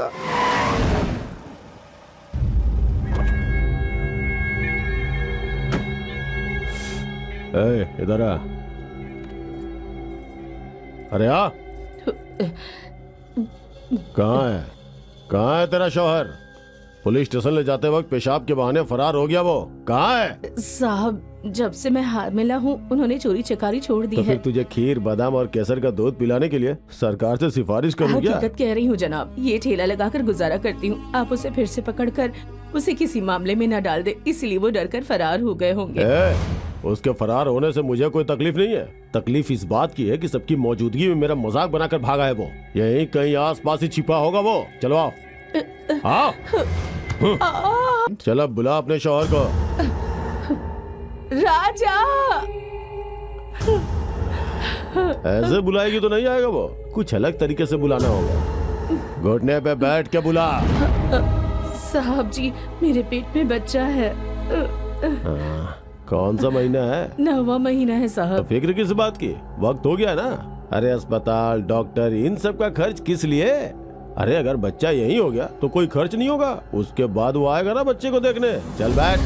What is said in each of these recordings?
होता। इधर आ। अरे आ। कहाँ है तेरा शौहर? पुलिस स्टेशन ले जाते वक्त पेशाब के बहाने फरार हो गया। वो कहाँ है? साहब, जब से मैं हामिला हूँ उन्होंने चोरी चकारी छोड़ दी तो है। फिर तुझे खीर, बादाम और केसर का दूध पिलाने के लिए सरकार से सिफारिश करूँ क्या? हकीकत कह रही हूँ जनाब, ये ठेला लगाकर गुजारा करती हूँ। आप उसे फिर से पकड़कर उसे किसी मामले में न डाल दे, इसलिए वो डरकर फरार हो गए होंगे। उसके फरार होने से मुझे कोई तकलीफ नहीं है। तकलीफ इस बात की है कि सबकी मौजूदगी में मेरा मजाक बनाकर भागा है वो। यहीं कहीं आसपास ही छिपा होगा वो। चलो आओ। आओ। चलो बुला अपने शौहर को। राजा। ऐसे बुलाएगी तो नहीं आएगा वो, कुछ अलग तरीके से बुलाना होगा। घुटने पे बैठ के बुला। साहब जी, मेरे पेट में बच्चा है। कौन सा महीना है? 9वां महीना है तो साहब। फिक्र किस बात की, वक्त हो गया ना। अरे अस्पताल, डॉक्टर, इन सब का खर्च किस लिए? अरे अगर बच्चा यही हो गया तो कोई खर्च नहीं होगा। उसके बाद वो आएगा ना बच्चे को देखने। चल बैठ।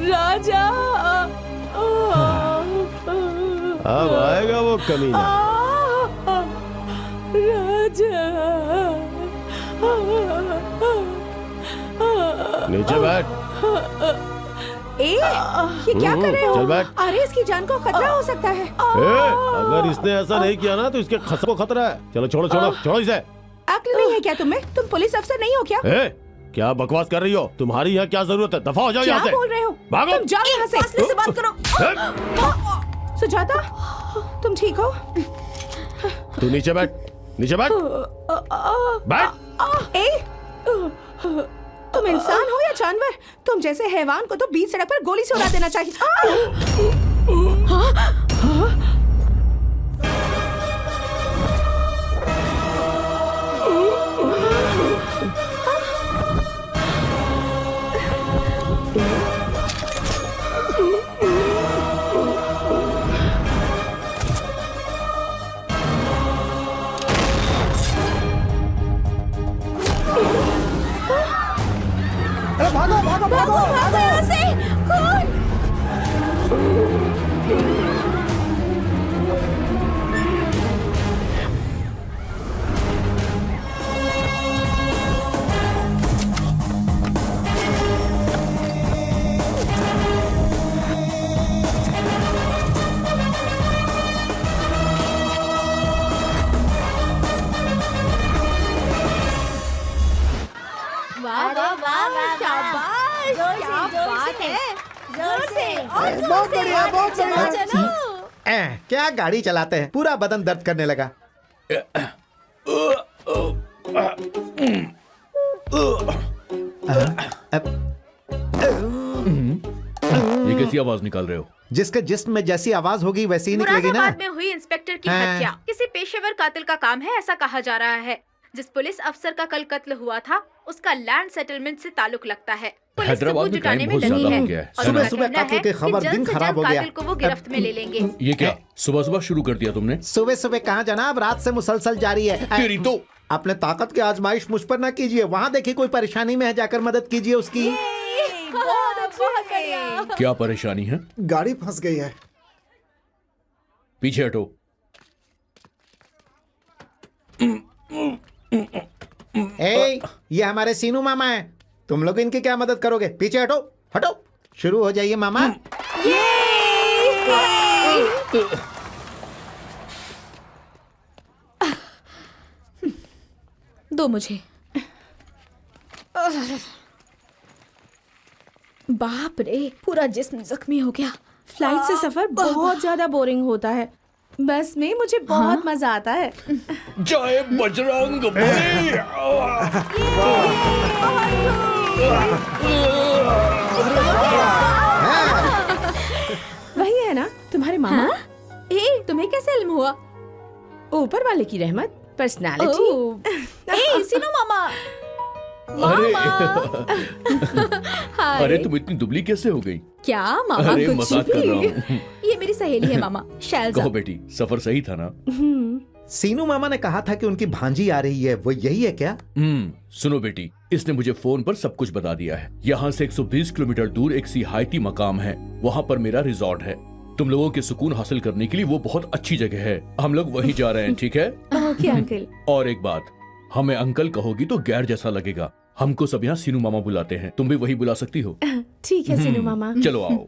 राजा। अब आएगा वो कमीना। राजा। नीचे बैठ। ये क्या कर रहे हो? चल बैठ। अरे इसकी जान को खतरा हो सकता है। अगर इसने ऐसा नहीं किया ना तो इसके खस को खतरा है। चलो छोड़ो छोड़ो छोड़ो इसे। अक्ल नहीं है क्या तुम्हें? तुम पुलिस अफसर नहीं हो क्या? क्या बकवास कर रही हो? तुम्हारी यहाँ क्या जरूरत है? दफा हो जाओ यहाँ से। क्या बोल रहे हो? भागो। तुम जाओ यहाँ से। फासले से बात करो। सुजाता, तुम ठीक हो? तू नीचे बैठ। नीचे बैठ। बैठ। तुम इंसान हो या जानवर? तुम जैसे हैवान को तो बीच सड़क पर गोली से उड़ा देना चाहिए। भागो भागो भागो भागो यहाँ से। कौन? बहुत बढ़िया, बहुत बढ़िया। क्या गाड़ी चलाते हैं, पूरा बदन दर्द करने लगा। ये कैसी आवाज निकाल रहे हो? जिसके जिस्म में जैसी आवाज होगी वैसी ही निकलेगी ना। मुरादाबाद में हुई इंस्पेक्टर की हत्या किसी पेशेवर कातिल का काम है, ऐसा कहा जा रहा है। जिस पुलिस अफसर का कल कत्ल हुआ था उसका लैंड सेटलमेंट से ताल्लुक लगता है। पुलिस हैदराबाद में क्राइम बहुत ज्यादा हो गया है। सुबह सुबह कातिल की खबर, दिन खराब हो गया। कातिल को वो गिरफ्त में ले लेंगे। ये क्या सुबह सुबह शुरू कर दिया तुमने? सुबह सुबह कहाँ जनाब, रात से मुसलसल जारी है। तेरी तो अपने ताकत की आजमाइश मुझ पर ना कीजिए। वहाँ देखिए कोई परेशानी में है, जाकर मदद कीजिए उसकी। क्या परेशानी है? गाड़ी फंस गई है। पीछे हटो। ये हमारे सीनू मामा हैं। तुम लोग इनकी क्या मदद करोगे? पीछे हटो हटो। शुरू हो जाइए मामा। दो मुझे। बाप रे, पूरा जिस्म जख्मी हो गया। फ्लाइट से सफर बहुत ज्यादा बोरिंग होता है। बस में मुझे बहुत मजा आता है। जय बजरंग बली। वही है ना तुम्हारे मामा? तुम्हें कैसे इल्म हुआ? ऊपर वाले की रहमत, पर्सनालिटी। सीनू मामा, अरे हाय। अरे तुम इतनी दुबली कैसे हो गई? क्या मामा? अरे कुछ मजाक कर रहा भी। हूँ। ये मेरी सहेली है मामा, शैलजा। कहो बेटी, सफर सही था ना? सीनू मामा ने कहा था कि उनकी भांजी आ रही है, वो यही है क्या? सुनो बेटी, इसने मुझे फोन पर सब कुछ बता दिया है। यहाँ से 120 किलोमीटर दूर एक सिहायती मकाम है, वहाँ पर मेरा रिजॉर्ट है। तुम लोगों के सुकून हासिल करने के लिए वो बहुत अच्छी जगह है। हम लोग वहीं जा रहे हैं, ठीक है? Okay uncle. और एक बात, हमें अंकल कहोगी तो गैर जैसा लगेगा। हमको सब यहाँ सीनू मामा बुलाते हैं, तुम भी वही बुला सकती हो। ठीक है सीनू मामा। चलो आओ।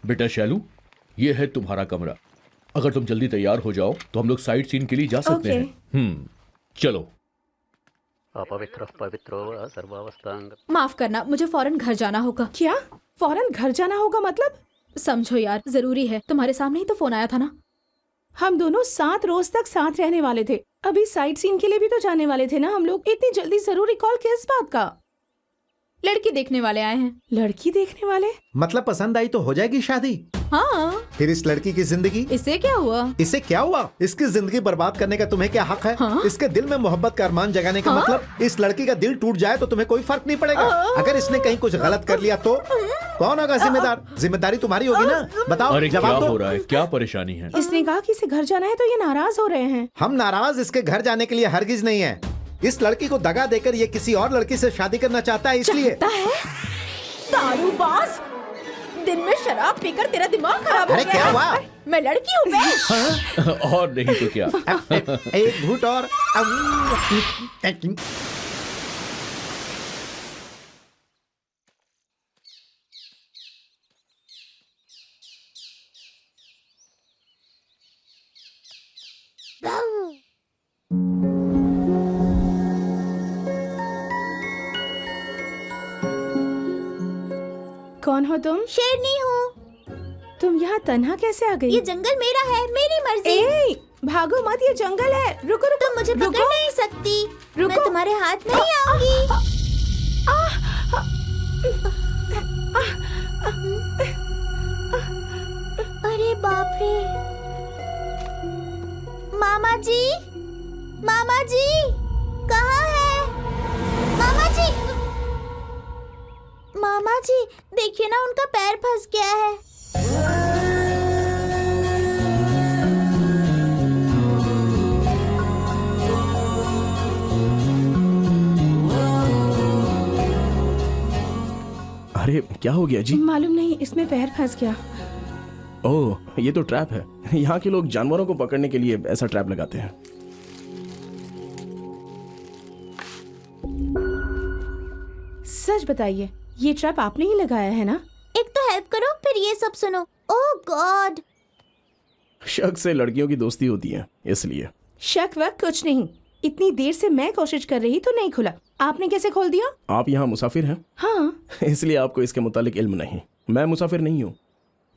बेटा शैलू, ये है तुम्हारा कमरा। अगर तुम जल्दी तैयार हो जाओ तो हम लोग साइट सीन के लिए जा सकते ओके। हैं। चलो। अपवित्र पवित्रो वा सर्वावस्थांग। माफ करना, मुझे फौरन घर जाना होगा। क्या फौरन घर जाना होगा मतलब? समझो यार, जरूरी है। तुम्हारे सामने ही तो फोन आया था ना। हम दोनों 7 रोज तक साथ रहने वाले थे। अभी साइट सीन के लिए भी तो जाने वाले थे ना हम लोग। इतनी जल्दी जरूरी कॉल किस बात का? लड़की देखने वाले आए हैं। लड़की देखने वाले? मतलब पसंद आई तो हो जाएगी शादी? हाँ। फिर इस लड़की की जिंदगी? इससे क्या हुआ? इससे क्या हुआ? इसकी जिंदगी बर्बाद करने का तुम्हें क्या हक है? हाँ? इसके दिल में मोहब्बत का अरमान जगाने का हाँ? मतलब? इस लड़की का दिल टूट जाए तो तुम्हें कोई फर्क नहीं पड़ेगा। अगर इसने कहीं कुछ गलत कर लिया तो कौन होगा जिम्मेदार? जिम्मेदारी तुम्हारी होगी ना। बताओ, अरे क्या जवाब हो दो। रहा है? क्या परेशानी है? इसने कहा कि इसे घर जाना है तो ये नाराज हो रहे हैं। हम नाराज इसके घर जाने के लिए हरगिज नहीं है। इस लड़की को दगा देकर ये किसी और लड़की से शादी करना चाहता है, इसलिए। चाहता है? दारूबाज! दिन में शराब पीकर तेरा दिमाग खराब हो अरे गया क्या है। हुआ? मैं लड़की हूँ बे। और नहीं तो क्या। एक घूंट और। कौन हो तुम? शेरनी हूँ। तुम यहाँ तन्हा कैसे आ गई? ये जंगल मेरा है, मेरी मर्जी। ए, भागो मत, ये जंगल है। रुको रुको। तुम मुझे पकड़ रुको। नहीं सकती। रुको। मैं तुम्हारे हाथ नहीं आऊंगी। अरे बाप रे। मामा जी, मामा जी, कहाँ है? मामा जी, मामा जी, देखिए ना, उनका पैर फंस गया है। अरे क्या हो गया जी? मालूम नहीं, इसमें पैर फंस गया। ओह, ये तो ट्रैप है। यहाँ के लोग जानवरों को पकड़ने के लिए ऐसा ट्रैप लगाते हैं। सच बताइए, ये ट्रैप आपने ही लगाया है ना? एक तो हेल्प करो, फिर ये सब सुनो। ओह गॉड। शक से लड़कियों की दोस्ती होती है, इसलिए। शक वक कुछ नहीं। इतनी देर से मैं कोशिश कर रही तो नहीं खुला। आपने कैसे खोल दिया? आप यहाँ मुसाफिर हैं? हाँ। इसलिए आपको इसके मुतालिक इल्म नहीं। मैं मुसाफिर नहीं हूँ।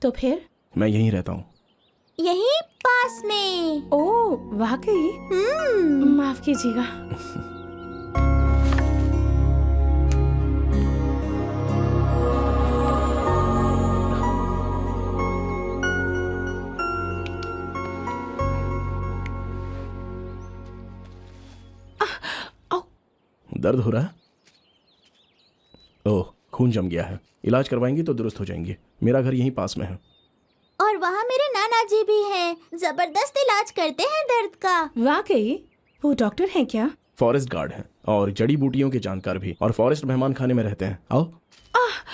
तो फिर? मैं यहीं रहता हूँ। यहीं पास में। ओह वाकई? माफ कीजिएगा। दर्द हो रहा है? ओह, खून जम गया है। इलाज करवाएंगी तो दुरुस्त हो जाएंगे। मेरा घर यहीं पास में है। और वहाँ मेरे नाना जी भी हैं। जबरदस्त इलाज करते हैं दर्द का। वाकई? वो डॉक्टर हैं क्या? फॉरेस्ट गार्ड हैं और जड़ी बूटियों के जानकार भी, और फॉरेस्ट मेहमान खाने में रहते हैं। आओ।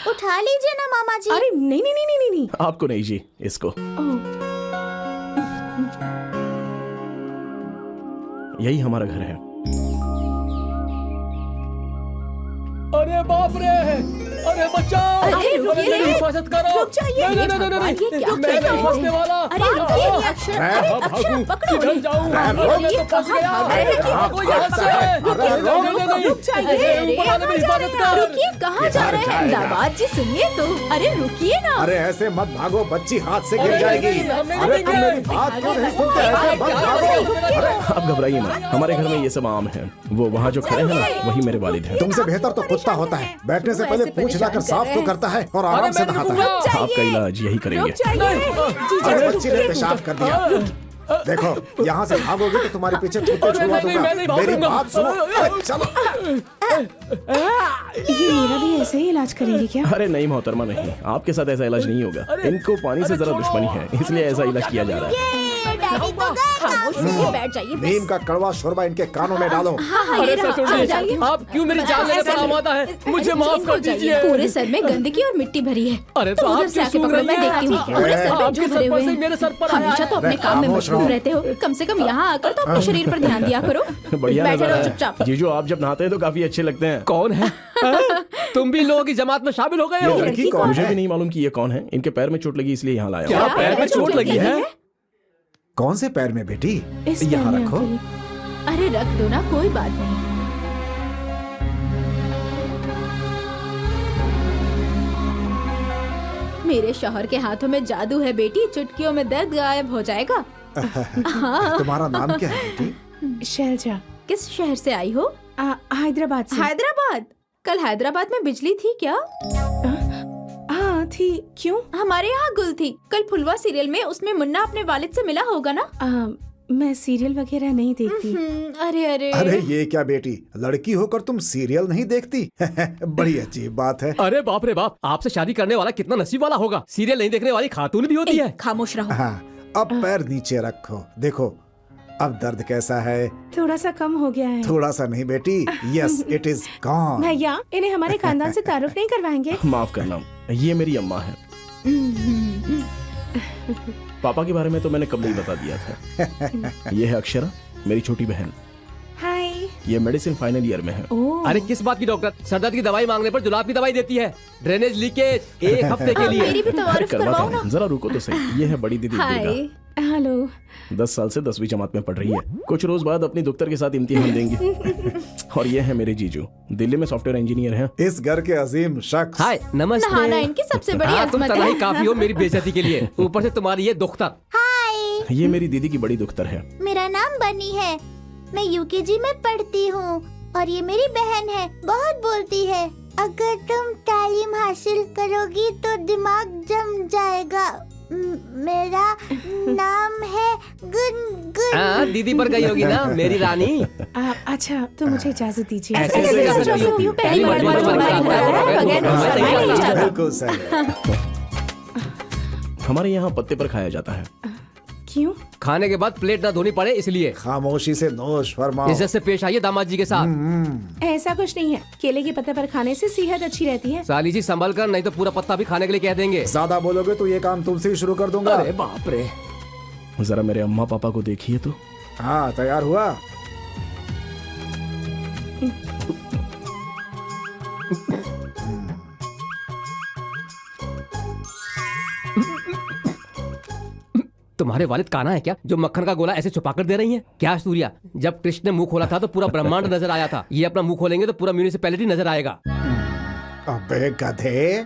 उठा लीजिए ना मामा जी। अरे नहीं नहीं नहीं नहीं नहीं। आपको नहीं जी, इसको। यही हमारा घर है। अरे बाप रे! अरे बचाओ! अरे रुकिए, मेरी हिफाजत करो! रुक जाइए। नहीं, नहीं, नहीं, नहीं, ये क्या मैं नहीं फंसने वाला। अरे रुकिए, अक्षर, अरे, अरे अक्षर पकड़ो किधर जाऊं? ये कहाँ भाग रहे हैं? वो यहाँ से। रुक जाइए, ऊपर वाले मेरी हिफाजत कर। रुकिए, कहाँ जा रहे हैं? दामाद जी सुनिए तो, अरे रुकिए ना। अरे ऐसे मत भागो, बच्ची हाथ से गिर जाएगी। अरे तुम मेरी बात क्यों नहीं सुनते? ऐसे मत भागो। आप घबराइए मत, हमारे घर में ये सब आम है। वो वहाँ जो खड़े हैं ना, वही मेरे वालिद हैं। तुमसे बेहतर तो कुत्ता होता है, बैठने से पहले पूछ लाकर साफ तो करता है और आराम से नहाता है। आपका इलाज यही करेंगे। अरे बच्ची ने पेशाब कर दिया। देखो यहाँ से भागोगे तो तुम्हारे पीछे कुत्ते छुड़वा दूंगा। मेरी बात सुनो। अरे, चलो। ये मेरा भी ऐसे ही इलाज करेंगे क्या? अरे नहीं मोहतरमा, नहीं, आपके साथ ऐसा इलाज नहीं होगा। इनको पानी से जरा दुश्मनी है, इसलिए ऐसा इलाज किया जा रहा है। खामोश होकर बैठ जाइए। नीम का कड़वा शोरबा इनके कानों में डालो। हाँ, ये रहा, आ जाइए। आप क्यों मेरी जान लेने पर आमादा है? मुझे माफ कर दीजिए। पूरे सर में गंदगी और मिट्टी भरी है। अरे तो आप उधर से क्यों आके सूंघ पकड़ो, रही मैं हैं? देखती हूँ। पूरे सर में आपके जो सर भरे पर हुए से हैं। मेरे सर पर आया हमेशा है। तो अपने काम में खामोश मशगूल रहो। रहते हो, कम से कम यहाँ आकर तो अपने शरीर पर ध्यान दिया करो। बढ़िया बैठे नजारा रहो है। चुपचाप। जीजू आप जब नहाते हैं तो काफी अच्छे लगते हैं। कौन है? तुम भी लोगों की जमात में शामिल हो गए ये हो? लड़की कौन मुझे है? भी नहीं मालूम कि ये कौन है। इनके पैर में चोट लगी इसलिए यहाँ लाया क्या हूँ। पैर में चोट लगी है? कौन से पैर में बेटी? इस यहाँ पैर में, रखो। अंकल। अरे रख दो ना, कोई बात नहीं। मेरे शौहर के हाथों में जादू है बेटी, चुटकियों में दर्द गायब हो जाएगा। तुम्हारा नाम क्या है बेटी? शैलजा। किस शहर से आई हो? हैदराबाद से। हैदराबाद। कल हैदराबाद में बिजली थी क्या? हाँ थी। क्यों? हमारे यहाँ गुल थी। कल फुलवा सीरियल में उसमें मुन्ना अपने वालिद से मिला होगा ना? मैं सीरियल वगैरह नहीं देखती। अरे अरे अरे ये क्या बेटी, लड़की होकर तुम सीरियल नहीं देखती? बड़ी अजीब बात है। अरे बाप रे बाप, आपसे शादी करने वाला कितना नसीब वाला होगा। सीरियल नहीं देखने वाली खातून भी होती है। खामोश रहो। हाँ, अब पैर नीचे रखो। देखो अब दर्द कैसा है? थोड़ा सा कम हो गया है। थोड़ा सा नहीं बेटी, यस इट इज गॉन। भैया इन्हें हमारे खानदान से तारुफ नहीं करवाएंगे? माफ करना, ये मेरी अम्मा है। पापा के बारे में तो मैंने कब नहीं बता दिया था। ये है अक्षरा, मेरी छोटी बहन। हाय। ये मेडिसिन फाइनल ईयर में है। ओह। अरे किस बात की डॉक्टर? सरदर्द की दवाई मांगने पर जुलाब की दवाई देती है। ड्रेनेज लीकेज 1 हफ्ते के लिए। मेरी भी तारुफ करवाता करवाओ ना। हूँ, जरा रुको तो सही। ये है बड़ी दीदी हाय। दुर्गा, हेलो। 10 साल से 10वीं जमात में पढ़ रही है। कुछ रोज बाद अपनी दुख्तर के साथ इम्तिहान देंगी। और ये है मेरे जीजू, दिल्ली में सॉफ्टवेयर इंजीनियर हैं। इस घर के अजीम शख्स। हाय नमस्ते। नहाना इनकी सबसे बड़ी हाँ, तुम अजमत तना ही है। काफी हो मेरी बेइज्जती के लिए। ऊपर से तुम्हारी ये दुख्तर। ये मेरी दीदी की बड़ी दुख्तर है। मेरा नाम बनी है, मैं यूकेजी में पढ़ती हूँ और ये मेरी बहन है, बहुत बोलती है। अगर तुम तालीम हासिल करोगी तो दिमाग जम जाएगा। मेरा नाम है गुनगुन। हाँ, दीदी पर गई होगी ना मेरी रानी। अच्छा तो मुझे इजाजत दीजिए। ऐसे कैसे कर सकती हो? पहली मर्तबा तुम्हारी बिल्कुल सही। हमारे यहाँ पत्ते पर खाया जाता है। क्यों? खाने के बाद प्लेट ना धोनी पड़े इसलिए। खामोशी से नोश फरमाओ। इज्जत से पेश आइए दामाद जी के साथ। ऐसा कुछ नहीं है, केले के पत्ते पर खाने से सेहत अच्छी रहती है। साली जी संभल कर, नहीं तो पूरा पत्ता भी खाने के लिए कह देंगे। ज्यादा बोलोगे तो ये काम तुमसे ही शुरू कर दूंगा। अरे बाप रे। जरा मेरे अम्मा पापा को देखिए तो। हाँ तैयार हुआ? तुम्हारे वालिद काना है क्या जो मक्खन का गोला ऐसे छुपा कर दे रही हैं? क्या सूर्या, जब कृष्ण ने मुंह खोला था तो पूरा ब्रह्मांड नजर आया था। ये अपना मुंह खोलेंगे तो पूरा म्यूनिसिपैलिटी नजर आएगा। अबे गधे,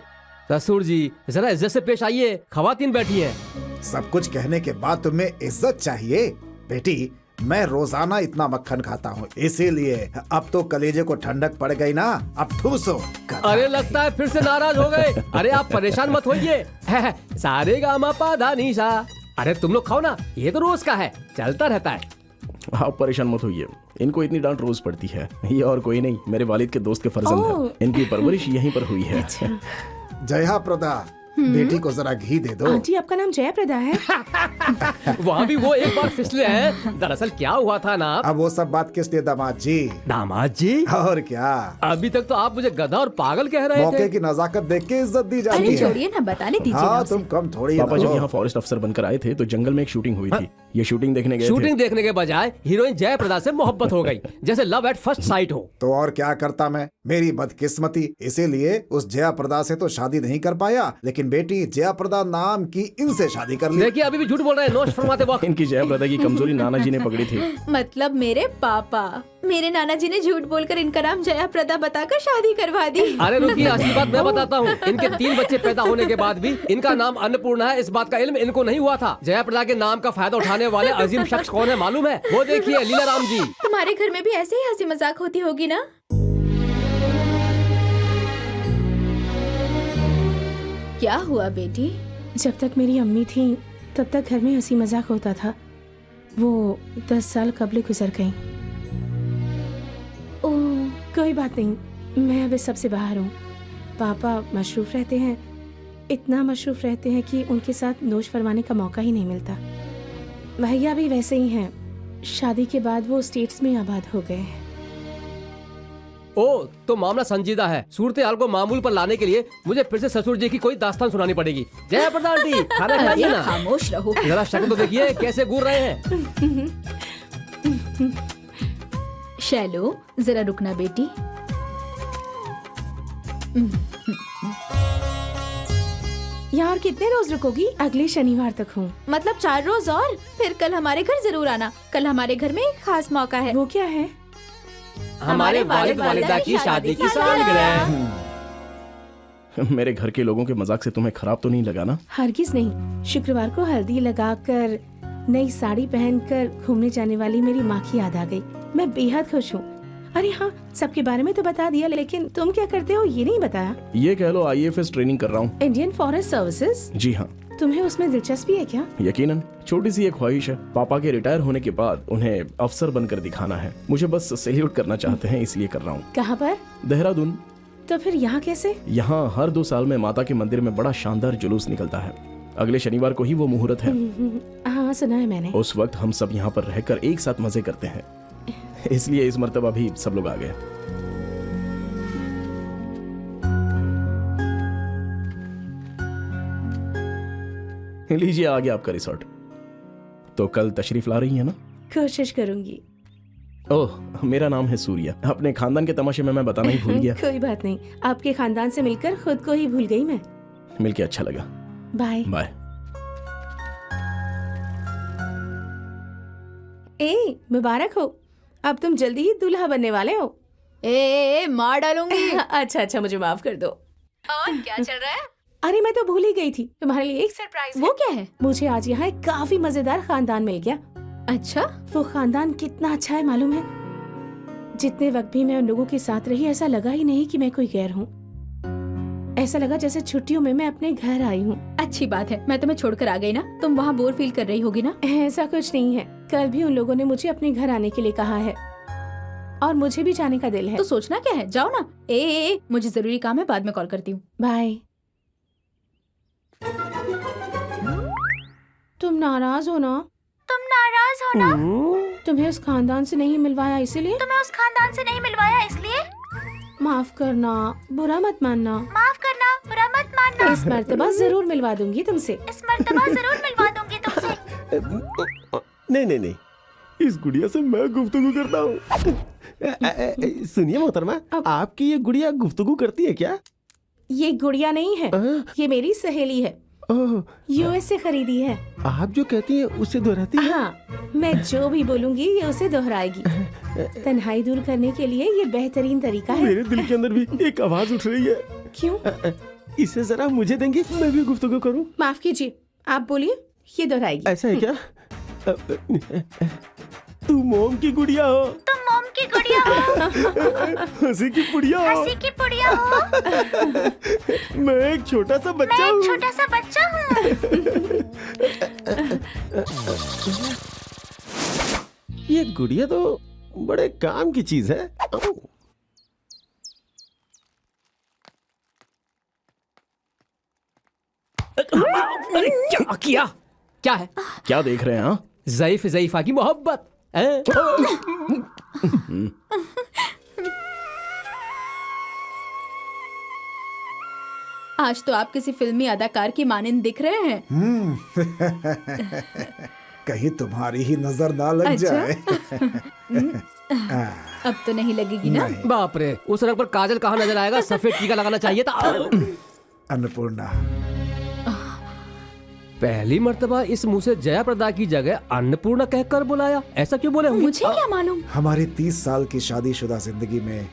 ससुर जी जरा इज्जत से पेश आइए, खवातीन बैठी हैं। सब कुछ कहने के बाद तुम्हें इज्जत चाहिए? बेटी मैं रोजाना इतना मक्खन खाता हूँ, इसीलिए अब तो कलेजे को ठंडक पड़ गई ना, अब ठूसो। अरे लगता है फिर से नाराज हो गए। अरे आप परेशान मत होइए। सारे गामा पा धा नी सा। अरे तुम लोग खाओ ना, ये तो रोज का है, चलता रहता है। आप परेशान मत होइए, इनको इतनी डांट रोज पड़ती है। ये और कोई नहीं, मेरे वालिद के दोस्त के फर्जंद है। इनकी परवरिश यहीं पर हुई है। जया प्रदा, बेटी को जरा घी दे दो। आंटी आपका नाम जयप्रदा है? वहाँ भी वो एक बार फिसले हैं। दरअसल क्या हुआ था ना, अब वो सब बात किस लिए दामाद जी? दामाद जी और क्या, अभी तक तो आप मुझे गधा और पागल कह रहे मौके थे। की नजाकत देख के इज्जत दी जाती अरे है। छोड़िए ना, बताने दीजिए हाँ ना उसे। तुम कम थोड़ी पापा जब रहो। यहाँ फॉरेस्ट अफसर बनकर आए थे तो जंगल में एक शूटिंग हुई थी। ये शूटिंग देखने गए थे। शूटिंग देखने के बजाय हीरोइन जयप्रदा से मोहब्बत हो गई, जैसे लव एट फर्स्ट साइट हो। तो और क्या करता मैं, मेरी बदकिस्मती, इसीलिए उस जयाप्रदा से तो शादी नहीं कर पाया, लेकिन बेटी जयाप्रदा नाम की इनसे शादी कर ली। देखिए अभी भी झूठ बोल रहे हैं, नोश फरमाते वक्त। इनकी जयाप्रदा की कमजोरी नाना जी ने पकड़ी थी। मतलब मेरे पापा, मेरे नाना जी ने झूठ बोलकर इनका नाम जयाप्रदा बताकर शादी करवा दी। अरे रुकिए, असली बात मैं बताता हूँ। इनके 3 बच्चे पैदा होने के बाद भी इनका नाम अन्नपूर्णा है, इस बात का इल्म इनको नहीं हुआ था। जयाप्रदा के नाम का फायदा उठाने वाले अजीम शख्स कौन है मालूम है? वो देखिए लीला राम जी। तुम्हारे घर में भी ऐसे ही हंसी मजाक होती होगी ना? क्या हुआ बेटी? जब तक मेरी अम्मी थी तब तक घर में हंसी मजाक होता था। वो 10 साल कबल गुजर गईं। ओह कोई बात नहीं, मैं अब इस सबसे बाहर हूँ। पापा मशरूफ रहते हैं, इतना मशरूफ रहते हैं कि उनके साथ नोश फरमाने का मौका ही नहीं मिलता। भैया भी वैसे ही हैं, शादी के बाद वो स्टेट्स में आबाद हो गए हैं। ओ तो मामला संजीदा है। सूरत हाल को मामूल पर लाने के लिए मुझे फिर से ससुर जी की कोई दास्तान सुनानी पड़ेगी। जयाप्रदा आंटी खाना खाइए ना। खामोश रहो। जरा शक्ल तो देखिए कैसे घूर रहे हैं। शैलो जरा रुकना बेटी। यहाँ और कितने रोज रुकोगी? अगले शनिवार तक हूँ। मतलब 4 रोज और? फिर कल हमारे घर जरूर आना। कल हमारे घर में एक खास मौका है। वो क्या है? हमारे वालिद वालिदा की शादी की सालगिरह। मेरे घर के लोगों के मजाक से तुम्हें खराब तो नहीं लगा ना? हरगिज नहीं। शुक्रवार को हल्दी लगाकर नई साड़ी पहनकर घूमने जाने वाली मेरी माँ की याद आ गई। मैं बेहद खुश हूँ। अरे हाँ, सबके बारे में तो बता दिया, लेकिन तुम क्या करते हो ये नहीं बताया। ये कह लो IAFS ट्रेनिंग कर रहा हूँ। Indian forest services? जी हाँ। तुम्हें उसमें दिलचस्पी है क्या? यकीनन, छोटी सी एक ख्वाहिश है। पापा के रिटायर होने के बाद उन्हें अफसर बनकर दिखाना है। मुझे बस सैल्यूट करना चाहते हैं, इसलिए कर रहा हूँ। कहाँ पर? देहरादून। तो फिर यहाँ कैसे? यहाँ हर 2 साल में माता के मंदिर में बड़ा शानदार जुलूस निकलता है। अगले शनिवार को ही वो मुहूर्त है। हाँ सुना है मैंने। उस वक्त हम सब यहाँ पर रहकर एक साथ मजे करते हैं, इसलिए इस मर्तबा भी सब लोग आ गए। लीजिए आ गया आपका रिसोर्ट। तो कल तशरीफ ला रही है ना? कोशिश करूंगी। ओह, मेरा नाम है सूर्या। अपने खानदान के तमाशे में मैं बताना ही भूल गया। कोई बात नहीं, आपके खानदान से मिलकर खुद को ही भूल गई मैं। मिलके अच्छा लगा। Bye bye. ए मुबारक हो, अब तुम जल्दी ही दूल्हा बनने वाले हो। ए मार डालूंगी। अच्छा अच्छा, मुझे माफ कर दो। और क्या चल रहा है? अरे मैं तो भूल ही गई थी, तुम्हारे लिए एक सरप्राइज। वो क्या है? मुझे आज यहाँ एक काफी मजेदार खानदान मिल गया। अच्छा, वो खानदान कितना अच्छा है मालूम है? जितने वक्त भी मैं उन लोगों के साथ रही, ऐसा लगा ही नहीं कि मैं कोई गैर हूँ। ऐसा लगा जैसे छुट्टियों में मैं अपने घर आई हूँ। अच्छी बात है। मैं तुम्हें छोड़कर आ गई ना, तुम वहाँ बोर फील कर रही होगी ना? ऐसा कुछ नहीं है, कल भी उन लोगों ने मुझे अपने घर आने के लिए कहा है और मुझे भी जाने का दिल है। तो सोचना क्या है, जाओ ना। ए, मुझे जरूरी काम है, बाद में कॉल करती हूँ। बाय। तुम नाराज हो ना? तुम नाराज हो ना? तुम्हें उस खानदान से नहीं मिलवाया इसलिए? तुम्हें उस खानदान से नहीं मिलवाया इसलिए? माफ करना, बुरा मत मानना। माफ करना, बुरा मत मानना। इस मर्तबा जरूर मिलवा दूंगी तुमसे। इस मर्तबा जरूर मिलवा दूंगी तुमसे। नहीं नहीं नहीं, इस गुड़िया से मैं गुफ्तगू करता हूँ। सुनिए मोहतरमा, आपकी ये गुड़िया गुफ्तगू करती है क्या? ये गुड़िया नहीं है, ये मेरी सहेली है। US से खरीदी है। आप जो कहती हैं उससे दोहराती है? हाँ, मैं जो भी बोलूंगी ये उसे दोहराएगी। तन्हाई दूर करने के लिए ये बेहतरीन तरीका है। मेरे दिल के अंदर भी एक आवाज उठ रही है। क्यों? इसे जरा मुझे देंगे, मैं भी गुफ्तगू करूं। माफ कीजिए, आप बोलिए, ये दोहराएगी। ऐसा है क्या? तू मोम की गुड़िया हो। तुम मोम की गुड़िया हो। हंसी की पुड़िया हो। हंसी की पुड़िया हो। मैं एक छोटा सा बच्चा हूँ। मैं एक छोटा सा बच्चा हूँ। ये गुड़िया तो बड़े काम की चीज है। अरे क्या किया? क्या है? क्या देख रहे हैं? हाँ, ज़ईफ ज़ईफा की मोहब्बत। आज तो आप किसी फिल्मी अदाकार की मानिंद दिख रहे हैं। कहीं तुम्हारी ही नजर ना लग अच्छा? जाए। अब तो नहीं लगेगी ना? नहीं। बाप रे, उस रंग पर काजल कहाँ नजर आएगा? सफेद टीका लगाना चाहिए था। अन्नपूर्णा, पहली मर्तबा इस मुंह से जया प्रदा की जगह अन्नपूर्णा कहकर बुलाया, ऐसा क्यों बोले होंगे? मुझे क्या मालूम? हमारी 30 साल की शादीशुदा जिंदगी में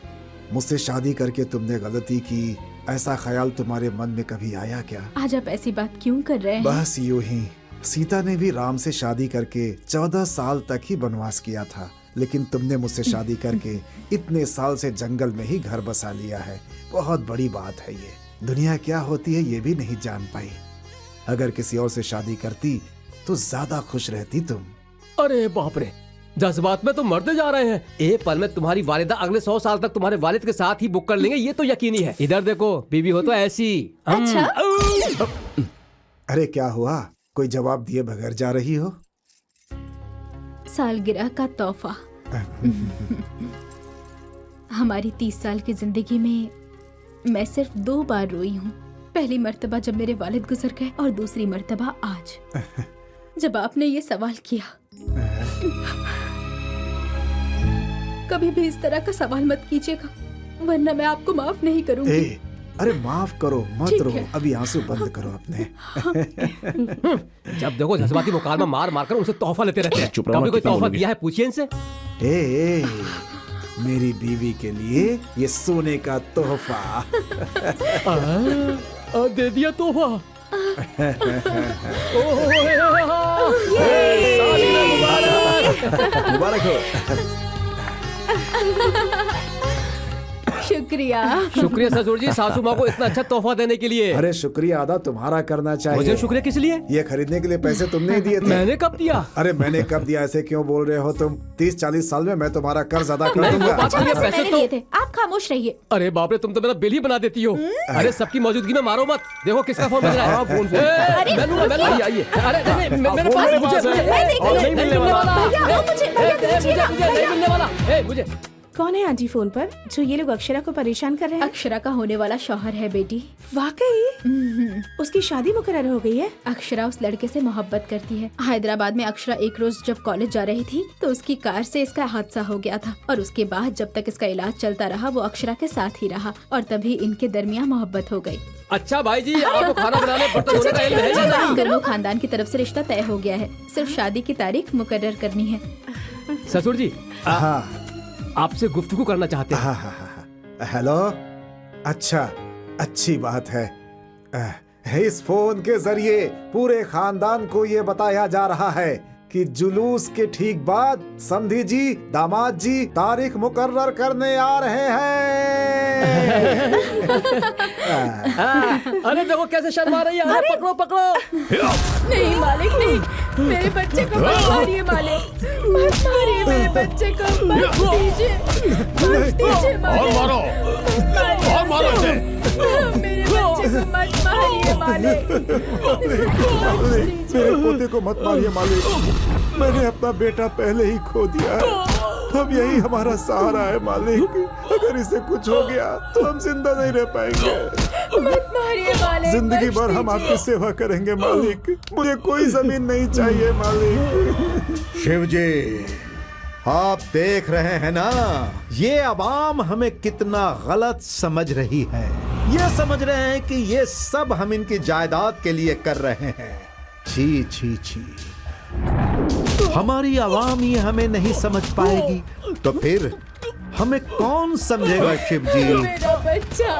मुझसे शादी करके तुमने गलती की, ऐसा ख्याल तुम्हारे मन में कभी आया क्या? आज आप ऐसी बात क्यों कर रहे हैं? बस यूं ही। सीता ने भी राम से शादी करके 14 साल तक ही वनवास किया था, लेकिन तुमने मुझसे शादी करके इतने साल से जंगल में ही घर बसा लिया है। बहुत बड़ी बात है ये। दुनिया क्या होती है ये भी नहीं जान पाई। अगर किसी और से शादी करती तो ज्यादा खुश रहती तुम। अरे बाप रे, जज्बात में तो मरते जा रहे हैं। एक पल में तुम्हारी वालिदा अगले 100 साल तक तुम्हारे वालिद के साथ ही बुक कर लेंगे, ये तो यकीनी है। इधर देखो, बीवी हो तो ऐसी। अच्छा? अरे क्या हुआ, कोई जवाब दिए बगैर जा रही हो? सालगिरह का तोहफा। हमारी 30 साल की जिंदगी में मैं सिर्फ 2 बार रोई हूँ। पहली मर्तबा जब मेरे वालिद गुजर गए और दूसरी मर्तबा आज जब आपने ये सवाल किया। कभी भी इस तरह का सवाल मत कीजिएगा, वरना मैं आपको माफ नहीं करूंगी। अरे माफ करो, मत ठीक रो, है। अभी आंसू बंद करो अपने। जब देखो जज्बाती मुकालमा मार मार कर उनसे तोहफा लेते रहते हैं। चुप रहो, कभी कोई कितना तोहफा बोलोगे? दिया है? पूछिए इनसे। ए, मेरी बीवी के लिए ये सोने का तोहफा। दे दिया तोहफा। मुबारक हो। शुक्रिया। शुक्रिया ससुर जी, सासू माँ को इतना अच्छा तोहफा देने के लिए। अरे शुक्रिया अदा तुम्हारा करना चाहिए। मुझे शुक्रिया किस लिए? ये खरीदने के लिए पैसे तुमने ही दिए थे। मैंने कब दिया? अरे मैंने कब दिया, ऐसे क्यों बोल रहे हो तुम? 30-40 साल में मैं तुम्हारा कर्ज अदा कर नहीं, वो दूंगा। बात नहीं है, बस पैसे मैंने तो। लिए थे, आप खामोश रहिए। अरे बाप रे, तुम तो मेरा बिल ही बना देती हो। अरे सबकी मौजूदगी में मारो मत। देखो किसका फोन बज रहा है। मैं लूंगा, मैं लूंगा। अरे नहीं, मेरे पास मेरे मुझे पास है। नहीं मिलने वाला। भैया, मुझे नहीं मिलने वाला। मुझे कौन है आंटी फोन पर जो ये लोग अक्षरा को परेशान कर रहे हैं? अक्षरा का होने वाला शौहर है बेटी। वाकई? उसकी शादी मुकर्रर हो गई है? अक्षरा उस लड़के से मोहब्बत करती है। हैदराबाद में अक्षरा एक रोज जब कॉलेज जा रही थी तो उसकी कार से इसका हादसा हो गया था, और उसके बाद जब तक इसका इलाज चलता रहा वो अक्षरा के साथ ही रहा, और तभी इनके दरमियान मोहब्बत हो गई। अच्छा भाई जी, आपको खाना बनाने बर्तन धोने का इल्म है या नहीं? दोनों खानदान की तरफ से रिश्ता तय हो गया है, सिर्फ शादी की तारीख मुकर्रर करनी है। ससुर जी, हाँ आपसे गुफ्तगू करना चाहते हैं। हाँ हाँ हाँ। हेलो, अच्छा, अच्छी बात है। इस फोन के जरिए पूरे खानदान को ये बताया जा रहा है कि जुलूस के ठीक बाद समधी जी, दामाद जी तारीख मुकर्रर करने आ रहे हैं। अरे देखो कैसे शर्मा रही है। अरे पकड़ो पकड़ो। नहीं मालिक, नहीं, मेरे बच्चे को मत मारिए मालिक, मत मारिए मेरे बच्चे को, मत दीजिए, मत दीजिए मालिक, मारो और मारो इसे। मेरे बच्चे को मत मारिए मालिक। मेरे पोते को मत मारिए मालिक, मैंने अपना बेटा पहले ही खो दिया है। अब यही हमारा सहारा है मालिक। अगर इसे कुछ हो गया तो हम जिंदा नहीं रह पाएंगे। मत मारिए मालिक, जिंदगी भर हम बख्श आपकी सेवा करेंगे मालिक। मुझे कोई जमीन नहीं चाहिए मालिक। शिव जी, आप देख रहे हैं ना, ये अवाम हमें कितना गलत समझ रही है। ये समझ रहे हैं कि ये सब हम इनकी जायदाद के लिए कर रहे हैं। छी छी छी, हमारी अवाम ये हमें नहीं समझ पाएगी तो फिर हमें कौन समझेगा शिव जी? मेरा बच्चा,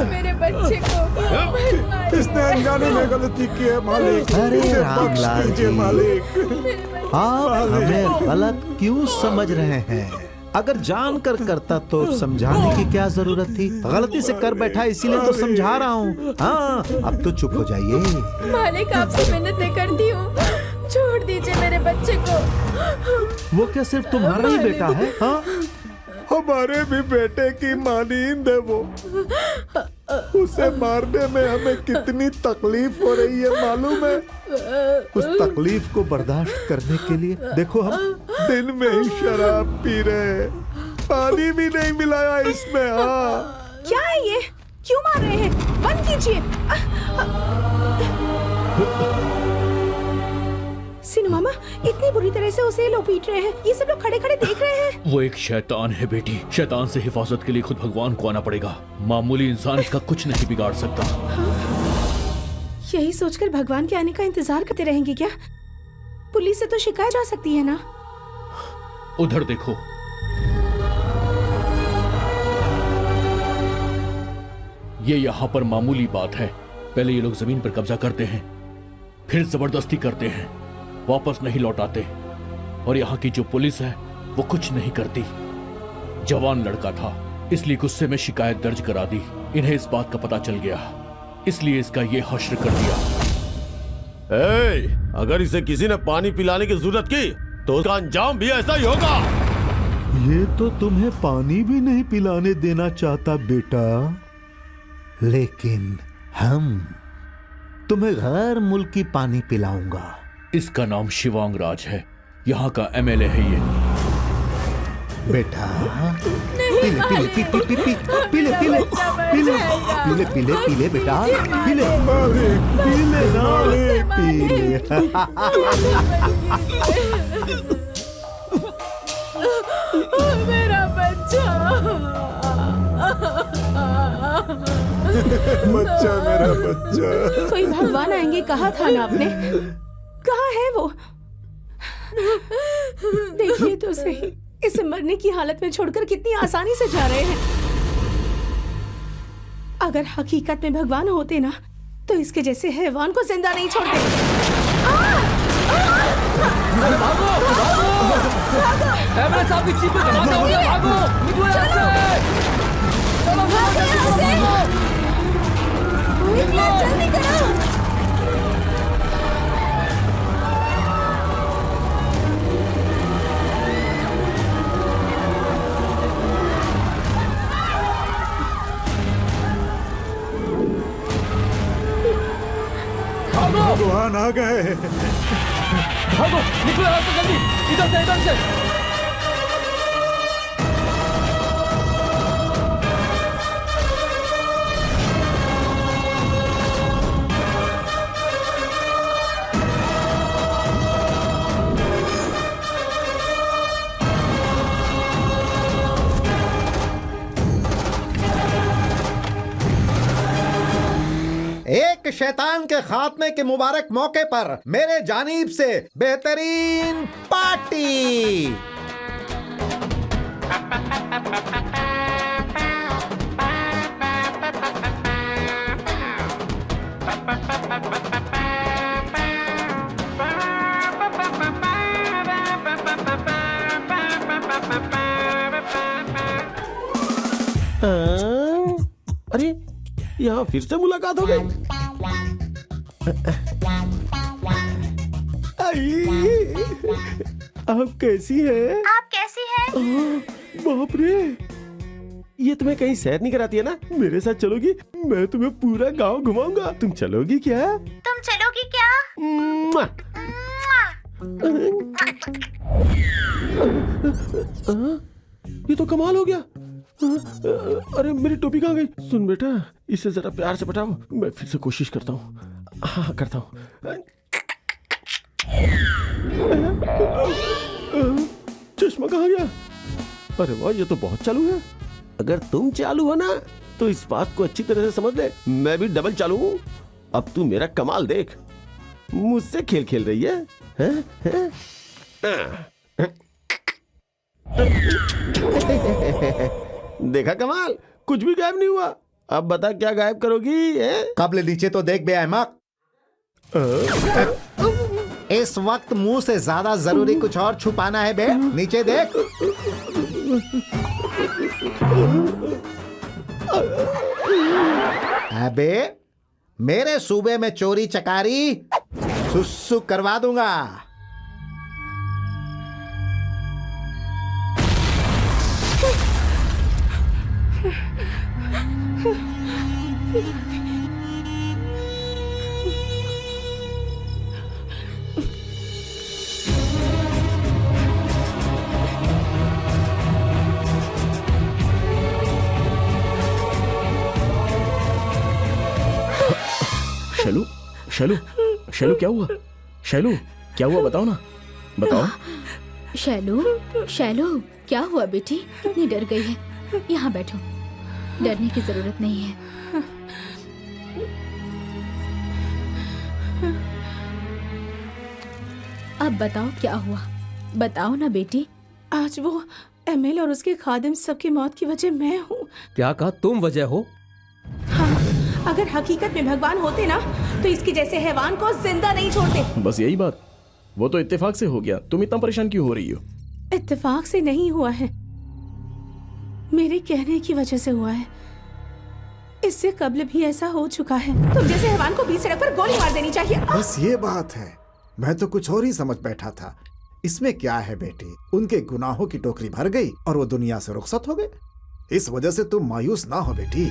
मेरे बच्चे को मत मारिए। इसने अनजाने में गलती की है मालिक, अरे इसे बख्श रामलाल दीजिए जी, मालिक। आप हमें गलत क्यों समझ रहे हैं? अगर जानकर करता तो समझाने की क्या जरूरत थी? गलती से कर बैठा इसीलिए तो समझा रहा हूँ। हाँ, अब तो चुप हो जाइए। मालिक आपसे मिन्नतें करती हूँ, छोड़ दीजिए मेरे बच्चे को। वो क्या सिर्फ तुम्हारा ही बेटा है? हाँ, हमारे भी बेटे की मानींद है वो। उसे मारने में हमें कितनी तकलीफ हो रही है मालूम है? उस तकलीफ को बर्दाश्त करने के लिए देखो हम दिन में ही शराब पी रहे हैं, पानी भी नहीं मिलाया इसमें। हाँ, क्या है ये? क्यों मार रहे हैं? बंद कीजिए। सिनु मामा इतनी बुरी तरह से उसे लोग पीट रहे हैं, ये सब लोग खड़े खड़े देख रहे हैं। वो एक शैतान है बेटी, शैतान से हिफाजत के लिए खुद भगवान को आना पड़ेगा। मामूली इंसान इसका कुछ नहीं बिगाड़ सकता। यही सोचकर भगवान के आने का इंतजार करते रहेंगे क्या? पुलिस से तो शिकायत जा सकती है ना। उधर देखो, ये यहाँ पर मामूली बात है। पहले ये लोग जमीन पर कब्जा करते हैं, फिर जबरदस्ती करते हैं, वापस नहीं लौटाते। और यहाँ की जो पुलिस है वो कुछ नहीं करती। जवान लड़का था, इसलिए गुस्से में शिकायत दर्ज करा दी। इन्हें इस बात का पता चल गया, इसलिए इसका ये हश्र कर दिया। अगर इसे किसी ने पानी पिलाने की जरूरत की तो उसका अंजाम भी ऐसा ही होगा। ये तो तुम्हें पानी भी नहीं पिलाने देना चाहता बेटा, लेकिन हम तुम्हें गैर मुल्की पानी पिलाऊंगा। इसका नाम शिवांग राज है, यहाँ का एमएलए है ये। बेटा पीले पीले पी पी पी पी पीले पीले पीले पीले पीले पीले बेटा पीले पीले ना पीले। मेरा बच्चा, बच्चा मेरा बच्चा। कोई भगवान आएंगे कहा था ना आपने, कहाँ है वो? देखिए तो सही, इसे मरने की हालत में छोड़कर कितनी आसानी से जा रहे हैं। अगर हकीकत में भगवान होते ना तो इसके जैसे हैवान को जिंदा नहीं छोड़ते। भागो भागो, एमएलए साहब की जीप में धमाका हो गया, भागो निकलो यहाँ से, चलो जल्दी करो। भगवान आ गए। भागो निकलो यहाँ से जल्दी, इधर से इधर से। एक शैतान के खात्मे के मुबारक मौके पर मेरे जानीब से बेहतरीन पार्टी। अरे यहाँ फिर से मुलाकात हो गई। आप कैसी हैं? आप कैसी हैं? बाप रे, ये तुम्हें कहीं सैर नहीं कराती है ना? मेरे साथ चलोगी? मैं तुम्हें पूरा गांव घुमाऊंगा। तुम चलोगी क्या? तुम चलोगी क्या? मुआ। ये तो कमाल हो गया। अरे मेरी टोपी कहाँ गई? सुन बेटा, इसे जरा प्यार से पटाओ। मैं फिर से कोशिश करता हूँ। हाँ करता हूँ। चश्मा कहाँ गया? अरे वाह, ये तो बहुत चालू है। अगर तुम चालू हो ना तो इस बात को अच्छी तरह से समझ ले, मैं भी डबल चालू हूँ। अब तू मेरा कमाल देख। मुझसे खेल खेल रही है, देखा कमाल, कुछ भी गायब नहीं हुआ। अब बता क्या गायब करोगी? कबले नीचे तो देख बे अहमक। इस वक्त मुंह से ज्यादा जरूरी कुछ और छुपाना है बे। नीचे देख। अबे मेरे सूबे में चोरी चकारी सुसु करवा दूंगा। शैलू, शैलू, शैलू क्या हुआ? शैलू, क्या हुआ बताओ ना, बताओ। शैलू, शैलू, क्या हुआ बेटी? कितनी डर गई है? यहाँ बैठो, डरने की जरूरत नहीं है। अब बताओ क्या हुआ, बताओ ना बेटी। आज वो एमएल और उसके खादिम सबकी मौत की वजह मैं हूँ। क्या कहा? तुम वजह हो? हाँ, अगर हकीकत में भगवान होते ना तो इसके जैसे हैवान को जिंदा नहीं छोड़ते। बस यही बात, वो तो इत्तेफाक से हो गया, तुम इतना परेशान क्यों हो रही हो? इत्तेफाक से नहीं हुआ है, मेरे कहने की वजह से हुआ है। इससे कबल भी ऐसा हो चुका है। तुम जैसे हैवान को बीच सड़क पर गोली मार देनी चाहिए। बस ये बात है, मैं तो कुछ और ही समझ बैठा था। इसमें क्या है बेटी, उनके गुनाहों की टोकरी भर गई और वो दुनिया से रुखसत हो गए। इस वजह से तुम मायूस ना हो बेटी।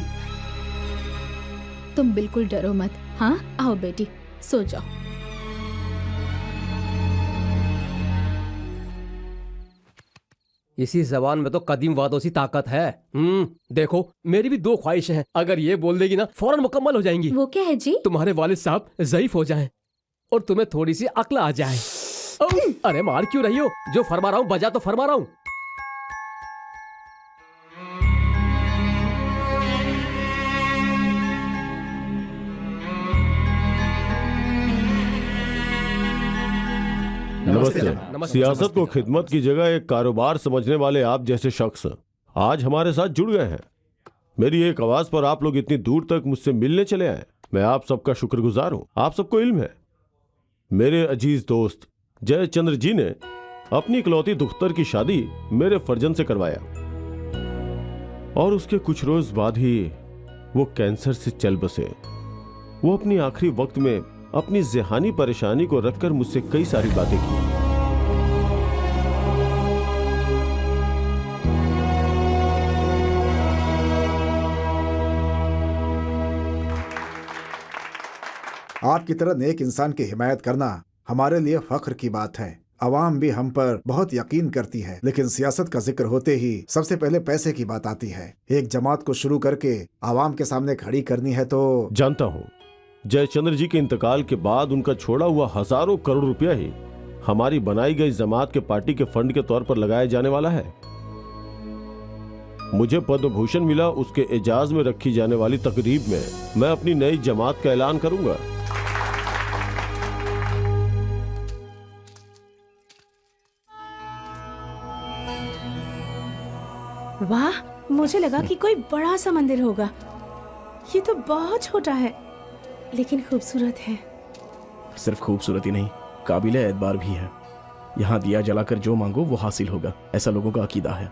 तुम बिल्कुल डरो मत। हाँ, आओ बेटी, सो जाओ। इसी जबान में तो कदीम वादों सी ताकत है। देखो, मेरी भी 2 ख्वाहिशें हैं, अगर ये बोल देगी ना फौरन मुकम्मल हो जाएंगी। वो क्या है जी? तुम्हारे वालिद साहब ज़ईफ हो जाएं और तुम्हें थोड़ी सी अक्ल आ जाए। अरे मार क्यों रही हो? जो फरमा रहा हूँ बजा तो फरमा रहा हूँ। नमस्ते। सियासत को खिदमत की जगह एक कारोबार समझने वाले आप जैसे शख्स आज हमारे साथ जुड़ गए हैं। मेरी एक आवाज पर आप लोग इतनी दूर तक मुझसे मिलने चले आए। मैं आप सबका शुक्रगुजार हूं। आप सबको इल्म है, मेरे अजीज दोस्त जयचंद्र जी ने अपनी इकलौती दुख्तर की शादी मेरे फर्जन से करवाया और उसके कुछ रोज बाद ही वो कैंसर से चल बसे। वो अपनी आखिरी वक्त में अपनी ज़ेहानी परेशानी को रखकर मुझसे कई सारी बातें की। आपकी तरह नेक इंसान की हिमायत करना हमारे लिए फख्र की बात है। अवाम भी हम पर बहुत यकीन करती है, लेकिन सियासत का जिक्र होते ही सबसे पहले पैसे की बात आती है। एक जमात को शुरू करके आवाम के सामने खड़ी करनी है तो। जानता हूँ, जयचंद्र जी के इंतकाल के बाद उनका छोड़ा हुआ हजारों करोड़ रुपया ही हमारी बनाई गई जमात के पार्टी के फंड के तौर पर लगाया जाने वाला है। मुझे पद्म भूषण मिला, उसके एजाज में रखी जाने वाली तकरीब में मैं अपनी नई जमात का ऐलान करूंगा। वाह, मुझे लगा कि कोई बड़ा सा मंदिर होगा। ये तो बहुत छोटा है लेकिन खूबसूरत है। सिर्फ खूबसूरती नहीं, काबिल एतबार भी है। यहाँ दिया जलाकर जो मांगो वो हासिल होगा, ऐसा लोगों का अकीदा है।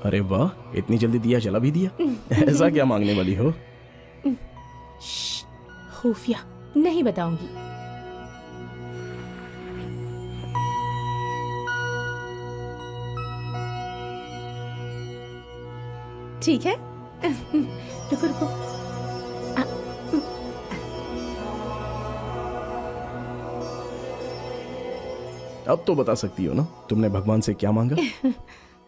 अरे वाह, इतनी जल्दी दिया जला भी दिया। ऐसा क्या मांगने वाली हो? खुफिया नहीं बताऊंगी। ठीक है, रुको रुको। अब तो बता सकती हो ना, तुमने भगवान से क्या मांगा?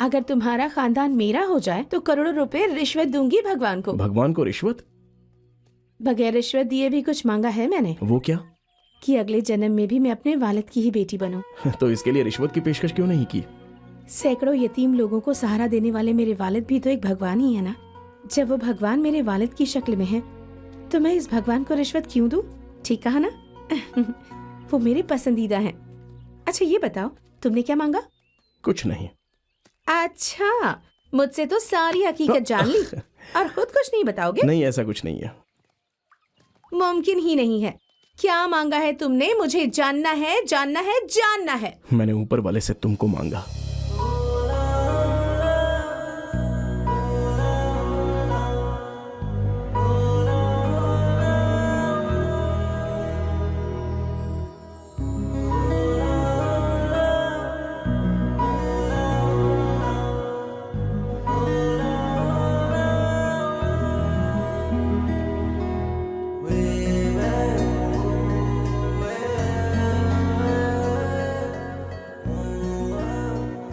अगर तुम्हारा खानदान मेरा हो जाए तो करोड़ों रुपए रिश्वत दूंगी भगवान को। भगवान को रिश्वत? बगैर रिश्वत दिए भी कुछ मांगा है मैंने। वो क्या? कि अगले जन्म में भी मैं अपने वालिद की ही बेटी बनूं। तो इसके लिए रिश्वत की पेशकश क्यों नहीं की? सैकड़ों यतीम लोगों को सहारा देने वाले मेरे वालिद भी तो एक भगवान ही है ना। जब वो भगवान मेरे वालिद की शक्ल में है तो मैं इस भगवान को रिश्वत क्यों दूं? ठीक कहा ना? वो मेरे पसंदीदा हैं। अच्छा ये बताओ, तुमने क्या मांगा? कुछ नहीं। अच्छा, मुझसे तो सारी हकीकत जान ली और खुद कुछ नहीं बताओगे? नहीं, ऐसा कुछ नहीं है। मुमकिन ही नहीं है। क्या मांगा है तुमने? मुझे जानना है, जानना है, जानना है। मैंने ऊपर वाले से तुमको मांगा।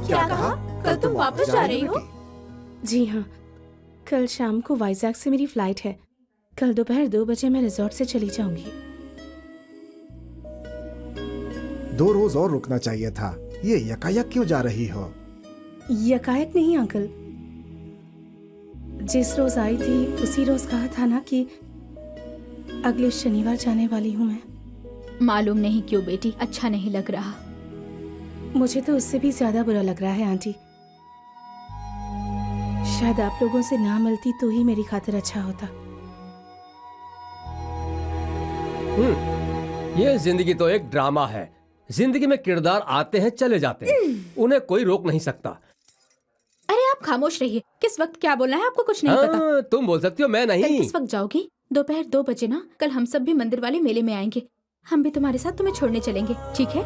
क्या कहा? कल तुम वापस जा रही हो? जी हाँ, कल शाम को वाइजैक से मेरी फ्लाइट है। कल दोपहर 2 बजे मैं रिजॉर्ट से चली जाऊंगी। 2 रोज और रुकना चाहिए था। ये यकायक क्यों जा रही हो? यकायक नहीं अंकल, जिस रोज आई थी उसी रोज कहा था ना कि अगले शनिवार जाने वाली हूँ मैं। मालूम नहीं क्यों बेटी, अच्छा नहीं लग रहा। मुझे तो उससे भी ज्यादा बुरा लग रहा है आंटी। शायद आप लोगों से ना मिलती तो ही मेरी खातिर अच्छा होता। ये जिंदगी तो एक ड्रामा है। जिंदगी में किरदार आते हैं चले जाते हैं, उन्हें कोई रोक नहीं सकता। अरे आप खामोश रहिए। किस वक्त क्या बोलना है आपको कुछ नहीं पता। तुम बोल सकती हो, मैं कल नहीं। किस वक्त जाओगी? दोपहर 2 बजे ना। कल हम सब भी मंदिर वाले मेले में आएंगे। हम भी तुम्हारे साथ तुम्हें छोड़ने चलेंगे, ठीक है?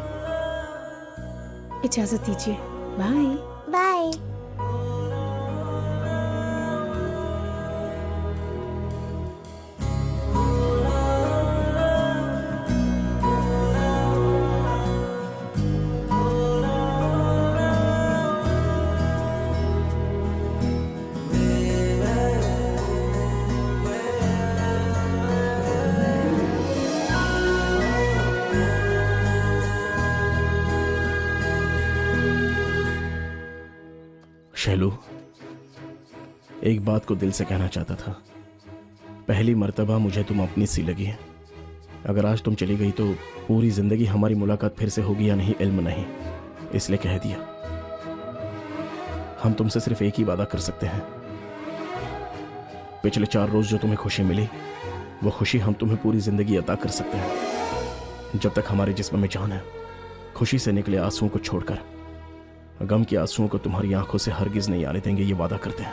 इजाजत दीजिए। Bye bye. शैलू, एक बात को दिल से कहना चाहता था। पहली मर्तबा मुझे तुम अपनी सी लगी है। अगर आज तुम चली गई तो पूरी जिंदगी हमारी मुलाकात फिर से होगी या नहीं इल्म नहीं, इसलिए कह दिया। हम तुमसे सिर्फ एक ही वादा कर सकते हैं। पिछले 4 रोज जो तुम्हें खुशी मिली, वो खुशी हम तुम्हें पूरी जिंदगी अता कर सकते हैं। जब तक हमारे जिस्म में जान है, खुशी से निकले आंसुओं को छोड़कर गम के आंसुओं को तुम्हारी आंखों से हरगिज नहीं आने देंगे, ये वादा करते हैं।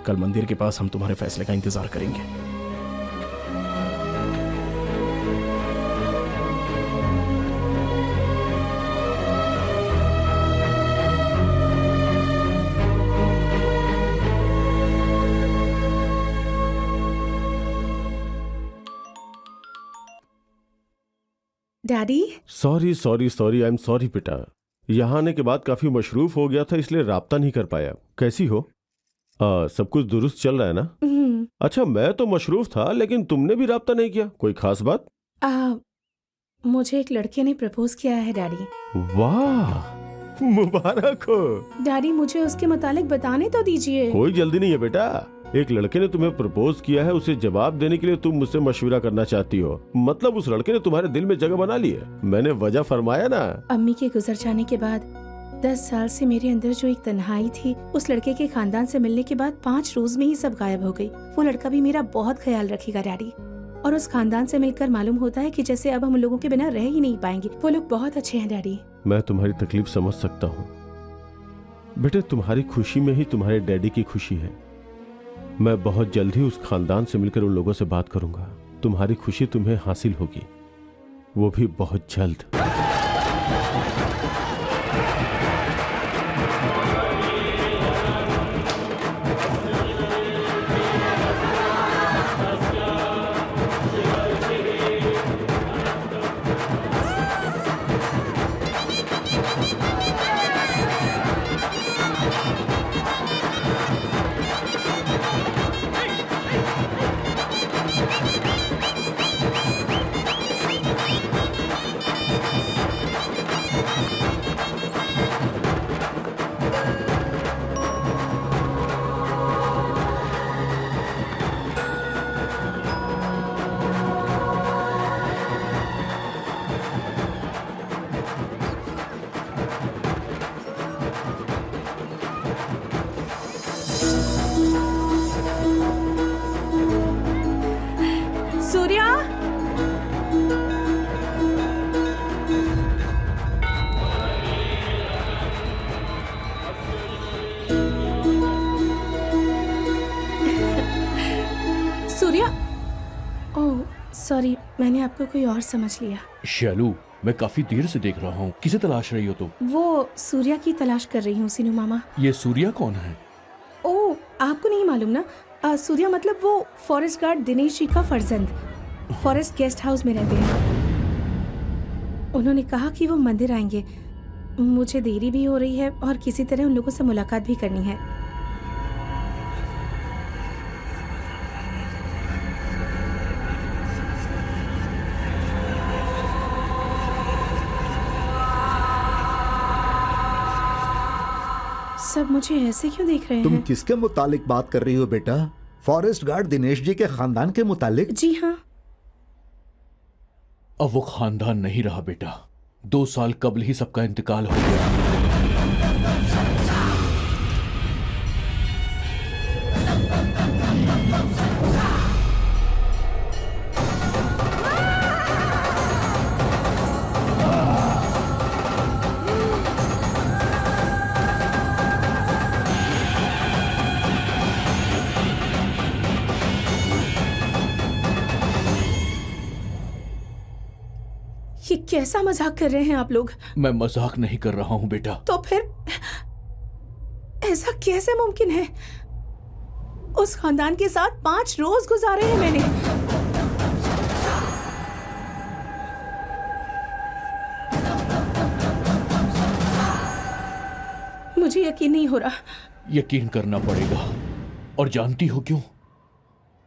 कल मंदिर के पास हम तुम्हारे फैसले का इंतजार करेंगे। Daddy. Sorry sorry sorry, I am sorry बेटा। यहाँ आने के बाद काफी मशरूफ हो गया था, इसलिए राब्ता नहीं कर पाया। कैसी हो? सब कुछ दुरुस्त चल रहा है ना? अच्छा, मैं तो मशरूफ था लेकिन तुमने भी राब्ता नहीं किया। कोई खास बात? मुझे एक लड़के ने प्रपोज किया है डैडी। वाह, मुबारक हो। डैडी मुझे उसके मुतालिक बताने तो दीजिए। कोई जल्दी नहीं है बेटा। एक लड़के ने तुम्हें प्रपोज किया है, उसे जवाब देने के लिए तुम मुझसे मशवरा करना चाहती हो। मतलब उस लड़के ने तुम्हारे दिल में जगह बना ली है। मैंने वजह फरमाया ना। अम्मी के गुजर जाने के बाद 10 साल से मेरे अंदर जो एक तन्हाई थी, उस लड़के के खानदान से मिलने के बाद 5 रोज में ही सब गायब हो गई। वो लड़का भी मेरा बहुत ख्याल रखेगा डैडी। और उस खानदान से मिलकर मालूम होता है कि जैसे अब हम लोगों के बिना रह ही नहीं पाएंगे। वो लोग बहुत अच्छे हैं डैडी। मैं तुम्हारी तकलीफ समझ सकता हूँ बेटे। तुम्हारी खुशी में ही तुम्हारे डैडी की खुशी है। मैं बहुत जल्द ही उस खानदान से मिलकर उन लोगों से बात करूंगा। तुम्हारी खुशी तुम्हें हासिल होगी, वो भी बहुत जल्द। सूर्या, सूर्या। ओह सॉरी, मैंने आपको कोई और समझ लिया। शैलू, मैं काफी देर से देख रहा हूँ। किसे तलाश रही हो तुम? वो सूर्या की तलाश कर रही हूँ सीनू मामा। ये सूर्या कौन है? ओह, आपको नहीं मालूम ना? सूर्या मतलब वो फॉरेस्ट गार्ड दिनेश जी का फर्जंद। फॉरेस्ट गेस्ट हाउस में रहते हैं। उन्होंने कहा कि वो मंदिर आएंगे। मुझे देरी भी हो रही है और किसी तरह उन लोगों से मुलाकात भी करनी है। सब मुझे ऐसे क्यों देख रहे तुम हैं? किसके मुतालिक बात कर रही हो बेटा? फॉरेस्ट गार्ड दिनेश जी के खानदान के मुतालिक? जी हाँ। अब वो खानदान नहीं रहा बेटा। 2 साल कबल ही सबका इंतकाल हो गया। ये कैसा मजाक कर रहे हैं आप लोग? मैं मजाक नहीं कर रहा हूं बेटा। तो फिर ऐसा कैसे मुमकिन है? उस खानदान के साथ 5 रोज गुजारे हैं मैंने। मुझे यकीन नहीं हो रहा। यकीन करना पड़ेगा। और जानती हो क्यों?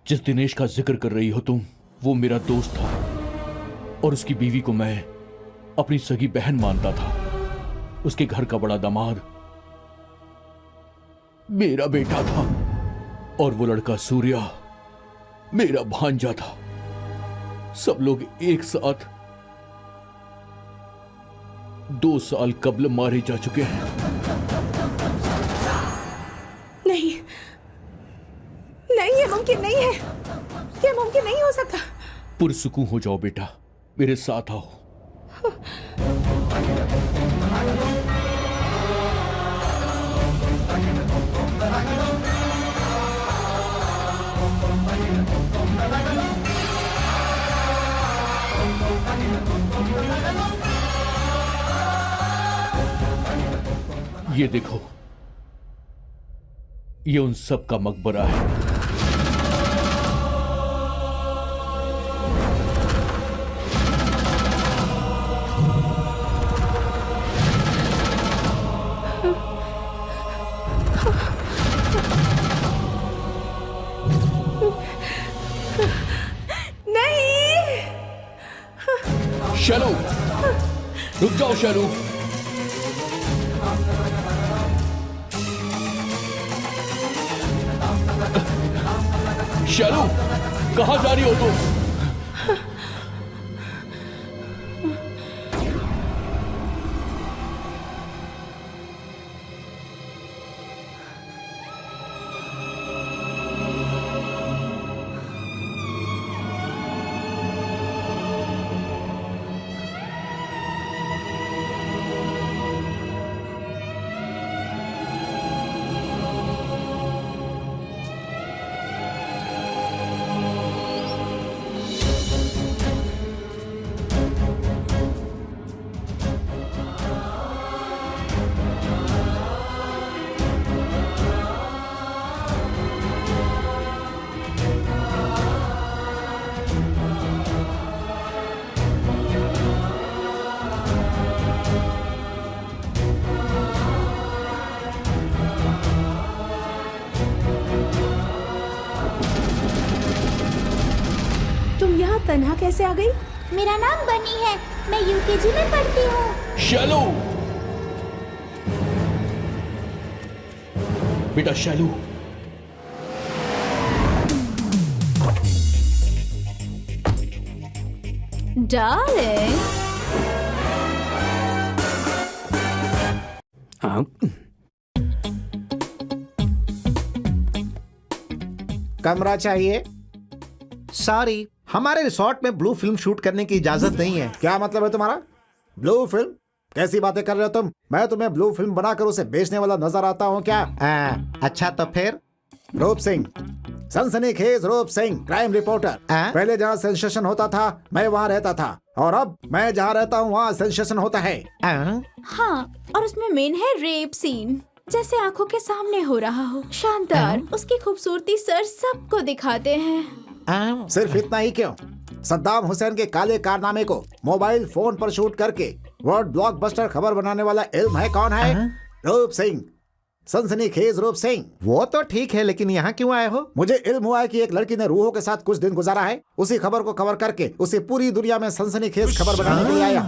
जिस दिनेश का जिक्र कर रही हो तुम, वो मेरा दोस्त था और उसकी बीवी को मैं अपनी सगी बहन मानता था। उसके घर का बड़ा दामाद मेरा बेटा था और वो लड़का सूर्या मेरा भांजा था। सब लोग एक साथ 2 साल कबल मारे जा चुके हैं। नहीं नहीं, ये मुमकिन नहीं है। ये मुमकिन नहीं हो सकता। पुरसुकून हो जाओ बेटा, मेरे साथ आओ। ये देखो, ये उन सब का मकबरा है। शैलू, रुक जाओ शैलू। शैलू, कहां जा रही हो तुम? तन्हा कैसे आ गई? मेरा नाम बनी है, मैं यूकेजी में पढ़ती हूँ। शैलू, बेटा शैलू। डार्लिंग। हाँ, कमरा चाहिए? सॉरी, हमारे रिसोर्ट में ब्लू फिल्म शूट करने की इजाजत नहीं है। क्या मतलब है तुम्हारा? Blue film? कैसी बातें कर रहे हो तुम? मैं तुम्हें ब्लू फिल्म बनाकर उसे बेचने वाला नजर आता हूँ क्या? अच्छा तो फिर? रूप सिंह, सनसनीखेज रूप सिंह, क्राइम रिपोर्टर। पहले जहाँ सेंसेशन होता था मैं वहाँ रहता था, और अब मैं जहाँ रहता हूँ वहाँ सेंसेशन होता है। हाँ, और उसमें मेन है रेप सीन, जैसे आंखों के सामने हो रहा हो। शानदार। उसकी खूबसूरती सर सबको दिखाते हैं। सिर्फ इतना ही क्यों? सद्दाम हुसैन के काले कारनामे को मोबाइल फोन पर शूट करके वर्ल्ड ब्लॉकबस्टर खबर बनाने वाला इल्म है कौन है? रूप सिंह, सनसनीखेज रूप सिंह। वो तो ठीक है, लेकिन यहाँ क्यों आए हो? मुझे इल्म हुआ है कि एक लड़की ने रूहों के साथ कुछ दिन गुजारा है। उसी खबर को कवर करके उसे पूरी दुनिया में सनसनीखेज खबर बनाने के लिए आया।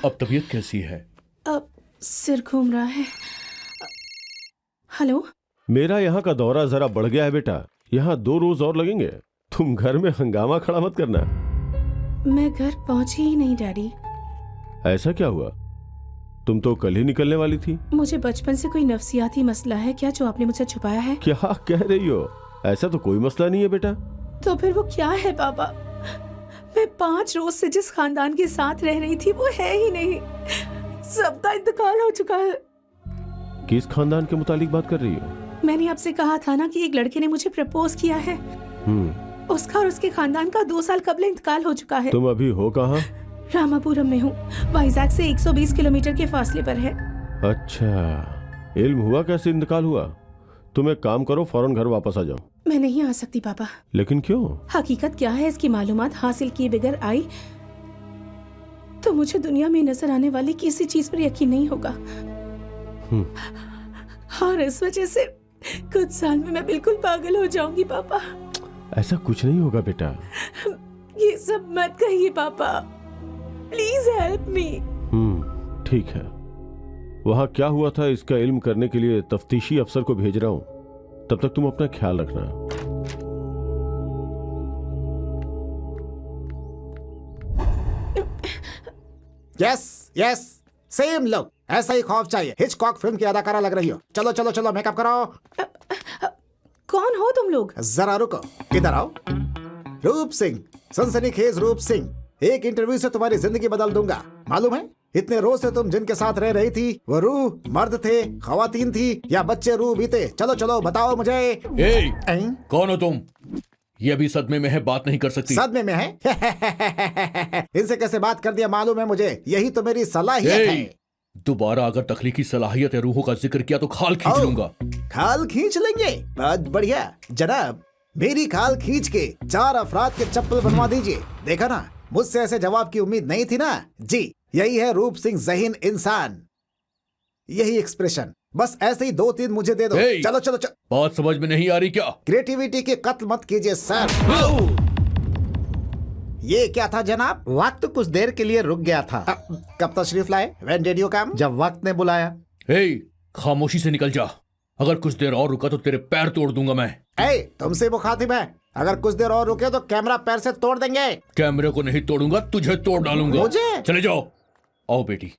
अब तबीयत कैसी है? अब सिर घूम रहा है। हेलो, मेरा यहाँ का दौरा जरा बढ़ गया है बेटा, यहाँ 2 रोज और लगेंगे। तुम घर में हंगामा खड़ा मत करना। मैं घर पहुंची ही नहीं डैडी। ऐसा क्या हुआ? तुम तो कल ही निकलने वाली थी। मुझे बचपन से कोई नफसियाती मसला है क्या जो आपने मुझसे छुपाया है? क्या कह रही हो? ऐसा तो कोई मसला नहीं है बेटा। तो फिर वो क्या है पापा? मैं 5 रोज से जिस खानदान के साथ रह रही थी वो है ही नहीं। सबका इंतकाल हो चुका है। किस खानदान के मुतालिक बात कर रही हो? मैंने आपसे कहा था ना कि एक लड़के ने मुझे प्रपोज किया है। उसका और उसके खानदान का 2 साल कबल इंतकाल हो चुका है। तुम अभी हो कहाँ? रामापुरम में हूँ, वाइजैक से 120 किलोमीटर के फासले पर है। अच्छा, इल्म हुआ कैसे इंतकाल हुआ? तुम एक काम करो, फौरन घर वापस आ जाओ। मैं नहीं आ सकती पापा। लेकिन क्यों? हकीकत क्या है इसकी मालूमात हासिल किए बगैर आई तो मुझे दुनिया में नजर आने वाली किसी चीज पर यकीन नहीं होगा। और इस वजह से कुछ साल में मैं बिल्कुल पागल हो जाऊंगी पापा। ऐसा कुछ नहीं होगा बेटा। ये सब मत कहिए पापा, प्लीज हेल्प मी। ठीक है, वहाँ क्या हुआ था इसका इल्म करने के लिए तफ्तीशी अफसर को भेज रहा हूँ। तब तक तुम अपना ख्याल रखना। यस यस, सेम लुक, ऐसा ही खौफ चाहिए। हिचकॉक फिल्म की अदाकारा लग रही हो। चलो चलो चलो, मेकअप कराओ। कौन हो तुम लोग? जरा रुको, इधर आओ। रूप सिंह, सनसनीखेज रूप सिंह। एक इंटरव्यू से तुम्हारी जिंदगी बदल दूंगा। मालूम है, इतने रोज से तुम जिनके साथ रह रही थी वो रूह मर्द थे, खवातीन थी या बच्चे रूह बीते? चलो चलो बताओ मुझे। कौन हो तुम? ये अभी सदमे में है, बात नहीं कर सकती। सदमे में है? इनसे कैसे बात कर दिया मालूम है मुझे, यही तो मेरी सलाहियत है। दोबारा अगर तख्लीकी सलाहियत या रूहों का जिक्र किया तो खाल खींच लूंगा। खाल खींच लेंगे? बहुत बढ़िया जनाब, मेरी खाल खींच के 4 अफराद के चप्पल बनवा दीजिए। देखा ना, मुझसे ऐसे जवाब की उम्मीद नहीं थी ना। जी, यही है रूप सिंह ज़हीन इंसान, यही एक्सप्रेशन। बस ऐसे ही 2-3 मुझे दे दो। चलो चलो चलो। बात समझ में नहीं आ रही क्या? क्रिएटिविटी के कत्ल मत कीजिए सर। ये क्या था जनाब? वक्त कुछ देर के लिए रुक गया था। कब तशरीफ लाए? When did you come? जब वक्त ने बुलाया। खामोशी से निकल जा। अगर कुछ देर और रुका तो तेरे पैर तोड़ दूंगा मैं। तुमसे मुखातिब है। अगर कुछ देर और रुके तो कैमरा पैर से तोड़ देंगे। कैमरे को नहीं तोड़ूंगा, तुझे तोड़ डालूंगा। मुझे? चले जाओ। आओ बेटी।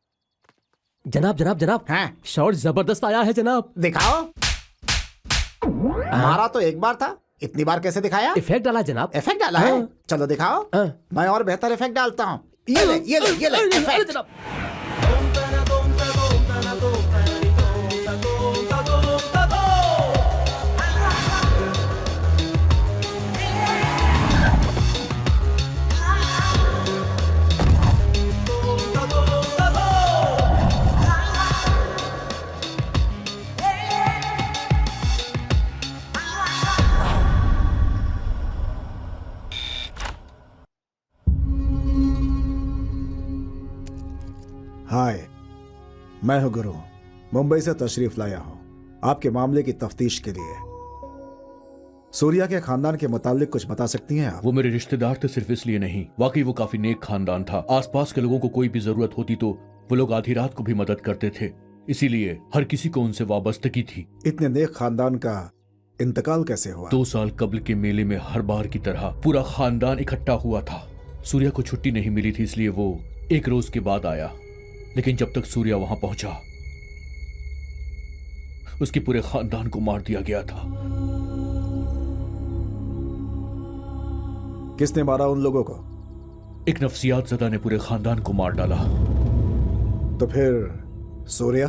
जनाब जनाब जनाब, हाँ? शॉट जबरदस्त आया है जनाब। दिखाओ। हमारा तो एक बार था, इतनी बार कैसे दिखाया? इफेक्ट डाला जनाब। इफेक्ट डाला है? चलो दिखाओ। मैं और बेहतर इफेक्ट डालता हूँ। ये ले ये ले ये ले इफेक्ट। हाय, मैं हूं गुरु, मुंबई से तशरीफ लाया हूं आपके मामले की तफ्तीश के लिए। सूर्या के खानदान के मुताबिक कुछ बता सकती हैं आप? वो मेरे रिश्तेदार थे, सिर्फ इसलिए नहीं, वाकई वो काफी नेक खानदान था। आसपास के लोगों को कोई भी जरूरत होती तो वो लोग आधी रात को भी मदद करते थे, इसीलिए हर किसी को उनसे वाबस्तगी थी। इतने नेक खानदान का इंतकाल कैसे हुआ? 2 साल कबल के मेले में हर बार की तरह पूरा खानदान इकट्ठा हुआ था। सूर्या को छुट्टी नहीं मिली थी, इसलिए वो 1 रोज के बाद आया। लेकिन जब तक सूर्या वहां पहुंचा, उसके पूरे खानदान को मार दिया गया था। किसने मारा उन लोगों को? एक नफ्सियात ज़दा ने पूरे खानदान को मार डाला। तो फिर सूर्या?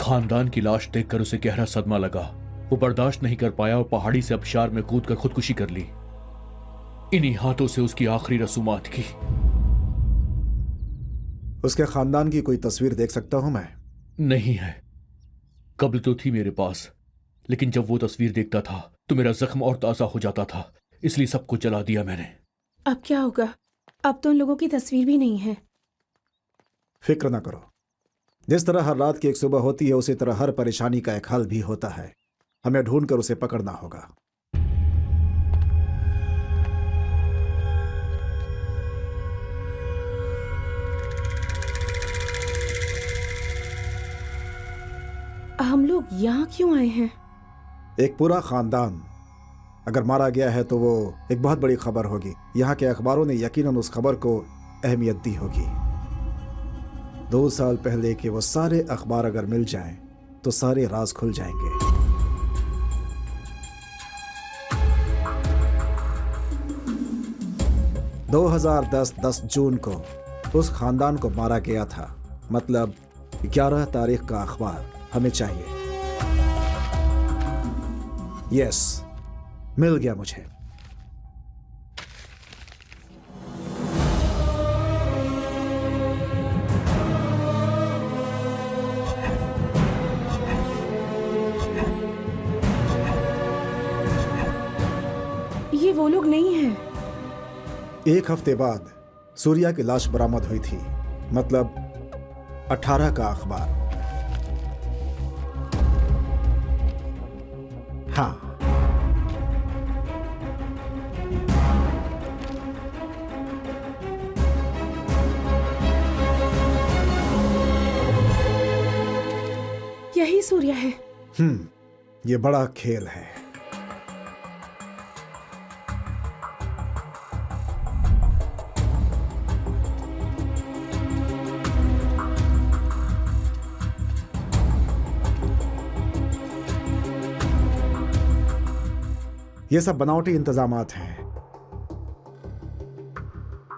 खानदान की लाश देखकर उसे गहरा सदमा लगा। वो बर्दाश्त नहीं कर पाया और पहाड़ी से अबशार में कूदकर खुदकुशी कर ली। इन्हीं हाथों से उसकी आखिरी रसूमात की। उसके खानदान की कोई तस्वीर देख सकता हूं मैं? नहीं है। कब्ल तो थी मेरे पास, लेकिन जब वो तस्वीर देखता था तो मेरा जख्म और ताजा हो जाता था, इसलिए सबको जला दिया मैंने। अब क्या होगा? अब तो उन लोगों की तस्वीर भी नहीं है। फिक्र ना करो, जिस तरह हर रात की एक सुबह होती है उसी तरह हर परेशानी का एक हल भी होता है। हमें ढूंढकर उसे पकड़ना होगा। हम लोग यहाँ क्यों आए हैं? एक पूरा खानदान अगर मारा गया है तो वो एक बहुत बड़ी खबर होगी। यहाँ के अखबारों ने यकीनन उस खबर को अहमियत दी होगी। 2 साल पहले के वो सारे अखबार अगर मिल जाएं तो सारे राज खुल जाएंगे। (2010) 10 जून को उस खानदान को मारा गया था। मतलब 11 तारीख का अखबार हमें चाहिए। यस, मिल गया मुझे। ये वो लोग नहीं हैं। 1 हफ्ते बाद सूर्या की लाश बरामद हुई थी। मतलब 18 का अखबार। हाँ, यही सूर्या है। ये बड़ा खेल है। ये सब बनावटी इंतजामात हैं।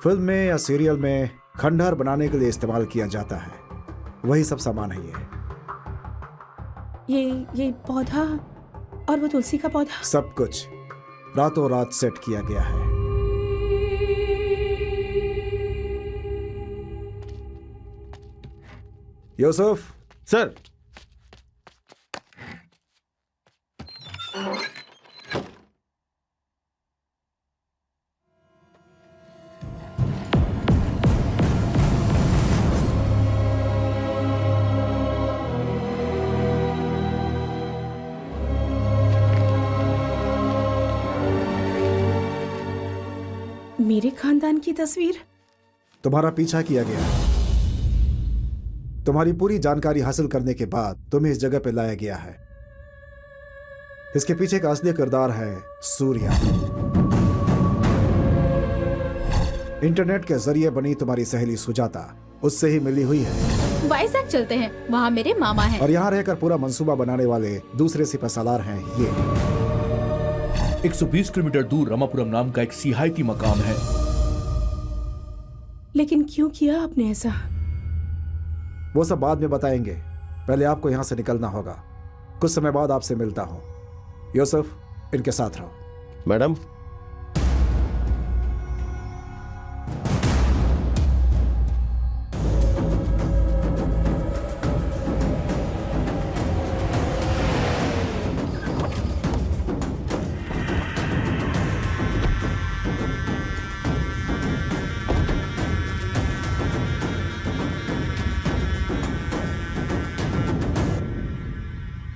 फिल्म में या सीरियल में खंडहर बनाने के लिए इस्तेमाल किया जाता है, वही सब सामान है ये पौधा और वो तुलसी का पौधा, सब कुछ रातों रात सेट किया गया है। यूसुफ सर। मेरे खानदान की तस्वीर। तुम्हारा पीछा किया गया। तुम्हारी पूरी जानकारी हासिल करने के बाद तुम्हें इस जगह पे लाया गया है। इसके पीछे का असली किरदार है सूर्या। इंटरनेट के जरिए बनी तुम्हारी सहेली सुजाता, उससे ही मिली हुई है। वाइजैक चलते हैं, वहाँ मेरे मामा हैं। और यहाँ रहकर पूरा मंसूबा बनाने वाले दूसरे सिपहसालार हैं ये। 120 किलोमीटर दूर रमापुरम नाम का एक सियाहती मकाम है। लेकिन क्यों किया आपने ऐसा? वो सब बाद में बताएंगे, पहले आपको यहाँ से निकलना होगा। कुछ समय बाद आपसे मिलता हूँ। यूसुफ, इनके साथ रहो। मैडम,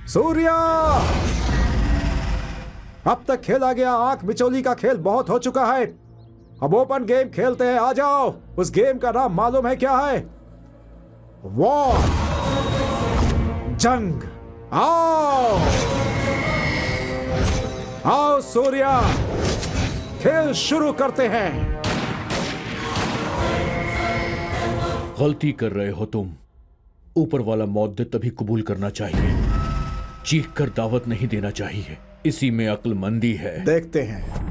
सूर्या, अब तक खेला गया आंख बिचौली का खेल बहुत हो चुका है। अब ओपन गेम खेलते हैं, आ जाओ। उस गेम का नाम मालूम है क्या है? वॉर, जंग। आओ आओ सूर्या, खेल शुरू करते हैं। गलती कर रहे हो तुम। ऊपर वाला मौत दे तभी कबूल करना चाहिए, चीख कर दावत नहीं देना चाहिए। इसी में अक्लमंदी है। देखते हैं।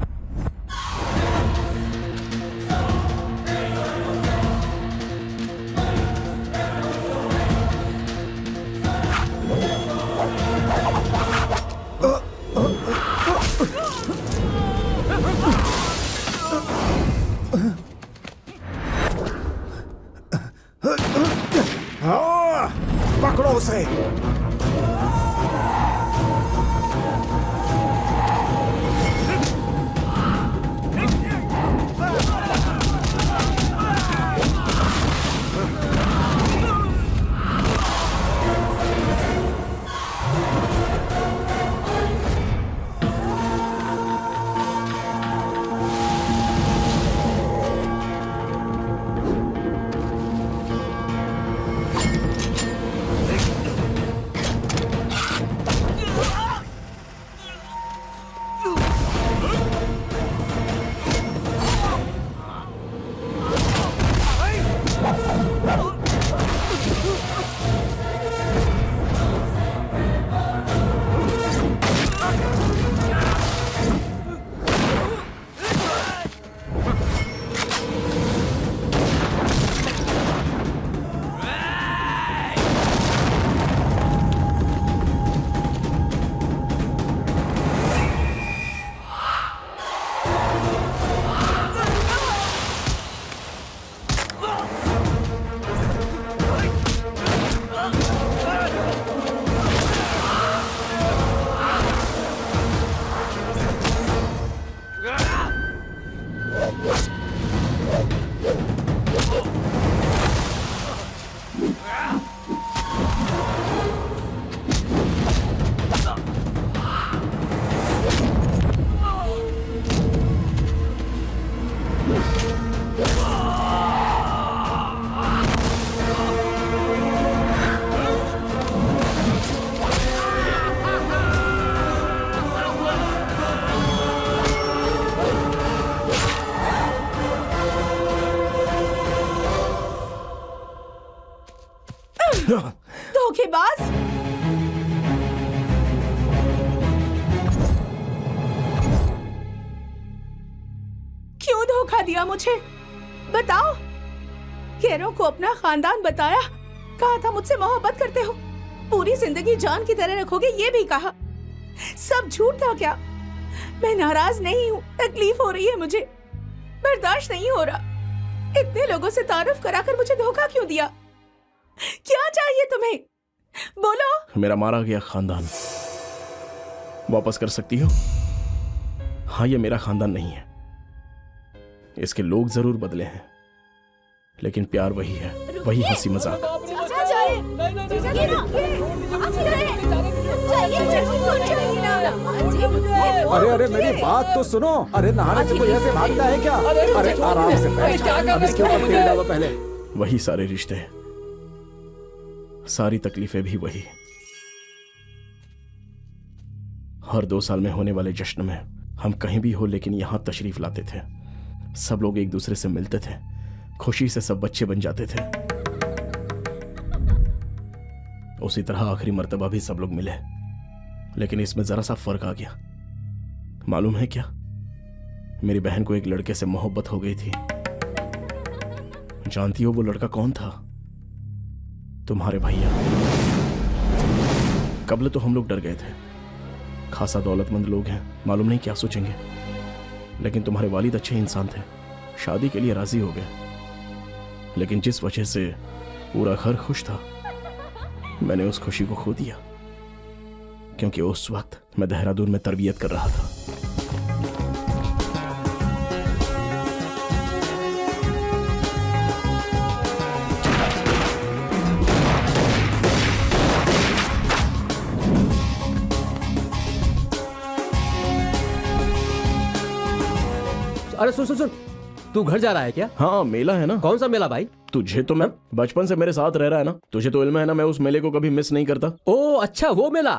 पकड़ो उसे। दिया मुझे? बताओ। केरों को अपना खानदान बताया, कहा था मुझसे मोहब्बत करते हो, पूरी जिंदगी जान की तरह रखोगे, ये भी कहा। सब झूठ था क्या? मैं नाराज नहीं हूँ, तकलीफ हो रही है मुझे, बर्दाश्त नहीं हो रहा। इतने लोगों से तारुफ कराकर मुझे धोखा क्यों दिया? क्या चाहिए तुम्हें? बोलो। मेरा मारा गया खानदान वापस कर सकती हो? हाँ, ये मेरा खानदान नहीं है, इसके लोग जरूर बदले हैं, लेकिन प्यार वही है, वही हंसी मजाक। अरे अरे मेरी बात तो सुनो। अरे नहाने से कोई ऐसे भागता है क्या? अरे आराम से बैठ, अब इसके ऊपर तेल डालो पहले। वही सारे रिश्ते, सारी तकलीफें भी वही। हर 2 साल में होने वाले जश्न में हम कहीं भी हो लेकिन यहां तशरीफ लाते थे। सब लोग एक दूसरे से मिलते थे, खुशी से सब बच्चे बन जाते थे। उसी तरह आखिरी मर्तबा भी सब लोग मिले, लेकिन इसमें जरा सा फर्क आ गया। मालूम है क्या? मेरी बहन को एक लड़के से मोहब्बत हो गई थी। जानती हो वो लड़का कौन था? तुम्हारे भैया। कबल तो हम लोग डर गए थे, खासा दौलतमंद लोग हैं, मालूम नहीं क्या सोचेंगे, लेकिन तुम्हारे वालिद अच्छे इंसान थे, शादी के लिए राजी हो गए। लेकिन जिस वजह से पूरा घर खुश था, मैंने उस खुशी को खो दिया, क्योंकि उस वक्त मैं देहरादून में तरबियत कर रहा था। अरे सुन सुन सुन, तू घर जा रहा है क्या? हाँ, मेला है ना। कौन सा मेला भाई? तुझे तो मैं बचपन से मेरे साथ रह रहा है ना, तुझे तो इल्म है ना, मैं उस मेले को कभी मिस नहीं करता। ओ अच्छा, वो मेला।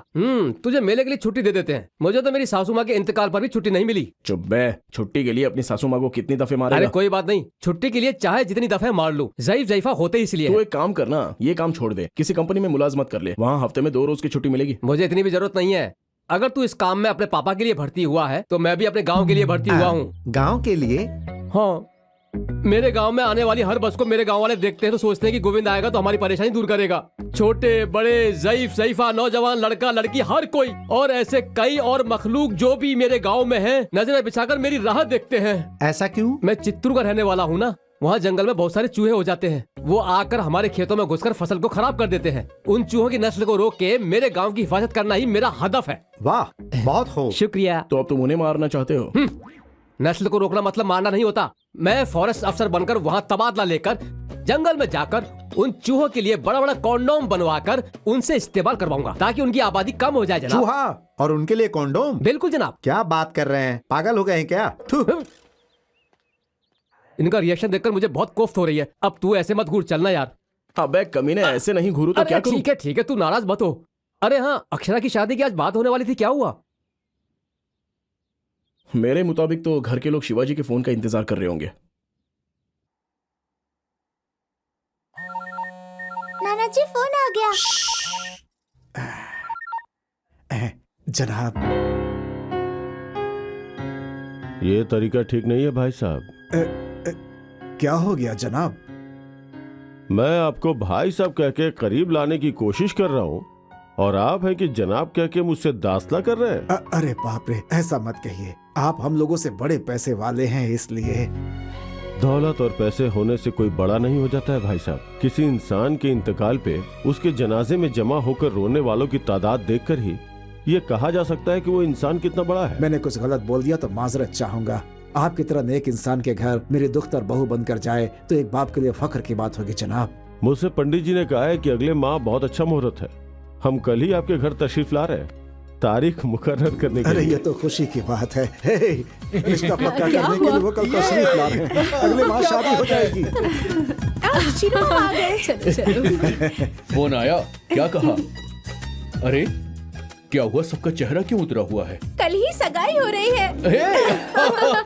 तुझे मेले के लिए छुट्टी दे देते हैं। मुझे तो मेरी सासू माँ के इंतकाल पर भी छुट्टी नहीं मिली। चुप बे, छुट्टी के लिए अपनी सासू माँ को कितनी दफे मारेगा? अरे कोई बात नहीं, छुट्टी के लिए चाहे जितनी दफे मार लूं, ज़ईफ ज़ईफा होते ही इसलिए। तो एक काम करना, ये काम छोड़ दे, किसी कंपनी में मुलाजमत कर ले, वहाँ हफ्ते में 2 रोज की छुट्टी मिलेगी। मुझे इतनी भी जरूरत नहीं है। अगर तू इस काम में अपने पापा के लिए भर्ती हुआ है तो मैं भी अपने गाँव के लिए भर्ती हुआ हूँ। गाँव के लिए? हाँ, मेरे गांव में आने वाली हर बस को मेरे गांव वाले देखते हैं तो सोचते हैं कि गोविंद आएगा तो हमारी परेशानी दूर करेगा। छोटे बड़े, ज़ईफ ज़ईफा, नौजवान, लड़का लड़की, हर कोई, और ऐसे कई और मखलूक जो भी मेरे गांव में हैं, नजरें बिछाकर मेरी राह देखते हैं। ऐसा क्यों? मैं चित्तूर का रहने वाला हूँ ना, वहाँ जंगल में बहुत सारे चूहे हो जाते हैं। वो आकर हमारे खेतों में घुसकर फसल को खराब कर देते हैं। उन चूहों की नस्ल को रोक के मेरे गाँव की हिफाजत करना ही मेरा हदफ है। वाह, बहुत खूब। शुक्रिया। तो अब तुम उन्हें मारना चाहते हो? नस्ल को रोकना मतलब मारना नहीं होता। मैं फॉरेस्ट अफसर बनकर वहाँ तबादला लेकर जंगल में जाकर उन चूहों के लिए बड़ा बड़ा कॉन्डोम बनवाकर उनसे इस्तेमाल करवाऊंगा ताकि उनकी आबादी कम हो जाए। जनाब, चूहा और उनके लिए कॉन्डोम? बिल्कुल जनाब। क्या बात कर रहे हैं, पागल हो गए हैं क्या? इनका रिएक्शन देखकर मुझे बहुत कोफ्त हो रही है। अब तू ऐसे मत घूर, चलना यार। अबे कमीने, ऐसे नहीं घूरू तो क्या करूं? ठीक है, तू नाराज मत हो। अरे हाँ, अक्षरा की शादी की आज बात होने वाली थी, क्या हुआ? मेरे मुताबिक तो घर के लोग शिवाजी के फोन का इंतजार कर रहे होंगे। नाना जी, फोन आ गया। जनाब, ये तरीका ठीक नहीं है भाई साहब। क्या हो गया जनाब? मैं आपको भाई साहब कह के करीब लाने की कोशिश कर रहा हूँ और आप है कि जनाब कह के मुझसे दास्ता कर रहे हैं। अरे बाप रे, ऐसा मत कहिए। आप हम लोगों से बड़े पैसे वाले हैं, इसलिए। दौलत और पैसे होने से कोई बड़ा नहीं हो जाता है भाई साहब। किसी इंसान के इंतकाल पे उसके जनाजे में जमा होकर रोने वालों की तादाद देखकर ही ये कहा जा सकता है कि वो इंसान कितना बड़ा है। मैंने कुछ गलत बोल दिया तो माजरत चाहूंगा। आपकी तरह नेक इंसान के घर मेरी दुख्तर बहू बनकर जाए तो एक बाप के लिए फख्र की बात होगी जनाब। मुझसे पंडित जी ने कहा है कि अगले माह बहुत अच्छा मुहूर्त है। हम कल ही आपके घर तशरीफ ला रहे हैं, तारीख मुकर्रर करने के लिए। अरे ये तो खुशी की बात है। रिश्ता पक्का करने के लिए वो कल तशरीफ ला रहे हैं। अगले माह शादी हो जाएगी। फोन आया, क्या कहा? अरे क्या हुआ, सबका चेहरा क्यों उतरा हुआ है? कल ही सगाई हो रही है।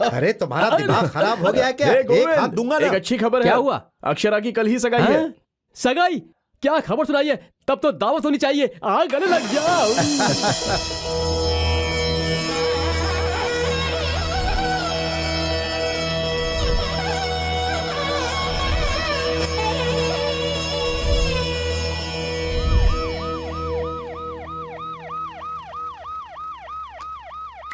अरे तुम्हारा दिमाग खराब हो गया है क्या? एक हाथ दूंगा ना। एक अच्छी खबर है। क्या हुआ? अक्षरा की कल ही सगाई है। सगाई? क्या खबर सुनाई है? तब तो दावत होनी चाहिए। गले लग जाओ।